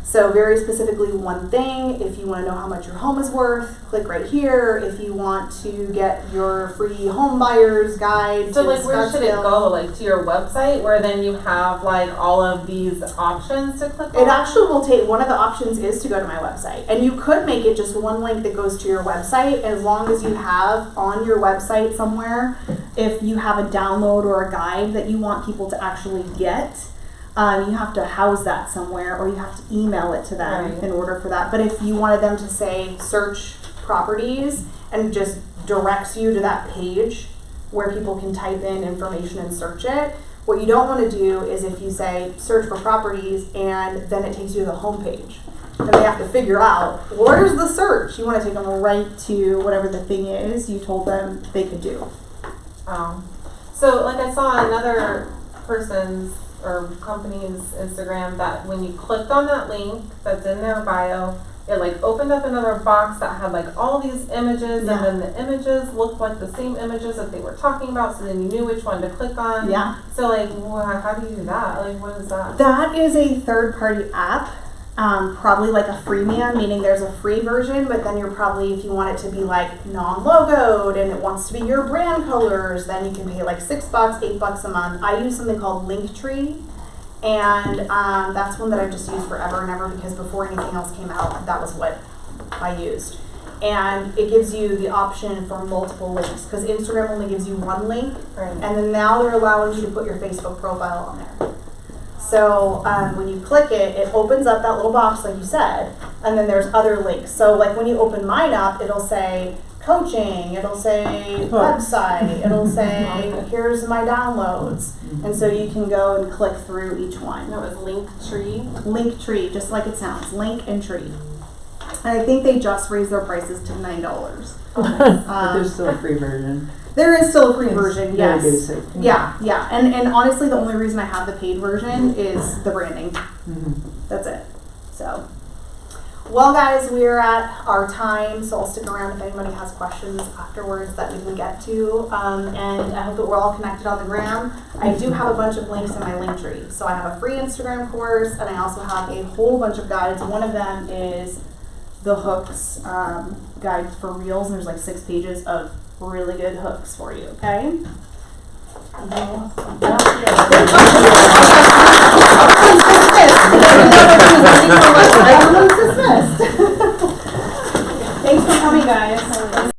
So very specifically one thing, if you want to know how much your home is worth, click right here. If you want to get your free home buyer's guide. So like, where should it go? Like, to your website, where then you have like all of these options to click on? It actually will take, one of the options is to go to my website. And you could make it just one link that goes to your website, as long as you have on your website somewhere if you have a download or a guide that you want people to actually get, you have to house that somewhere or you have to email it to them Right. in order for that. But if you wanted them to say search properties and just directs you to that page where people can type in information and search it, what you don't want to do is if you say search for properties and then it takes you to the home page. And they have to figure out, where's the search? You want to take them right to whatever the thing is you told them they could do. So like I saw another person's or company's Instagram that when you clicked on that link that's in their bio, it like opened up another box that had like all these images Yeah. and then the images looked like the same images that they were talking about, so then you knew which one to click on. Yeah. So like, how do you do that? Like, what is that? That is a third-party app, probably like a freemium, meaning there's a free version, but then you're probably, if you want it to be like non-logoed and it wants to be your brand colors, then you can pay like $6, $8 a month. I use something called Linktree, and that's one that I've just used forever and ever because before anything else came out, that was what I used. And it gives you the option for multiple links because Instagram only gives you one link, Right. and then now they're allowing you to put your Facebook profile on there. So when you click it, it opens up that little box like you said, and then there's other links. So like when you open mine up, it'll say coaching, it'll say website, it'll say here's my downloads. And so you can go and click through each one. No, it was Linktree. Linktree, just like it sounds, link and tree. And I think they just raised their prices to $9. But there's still a free version. There is still a free It's version, very yes. basic. Yeah, yeah. And honestly, the only reason I have the paid version is the branding. Mhm. That's it. So, well, guys, we're at our time, so I'll stick around if anybody has questions afterwards that we can get to. And I hope that we're all connected on the gram. I do have a bunch of links in my link tree. So I have a free Instagram course, and I also have a whole bunch of guides. One of them is the hooks guide for reels, and there's like 6 pages of really good hooks for you, okay? Well,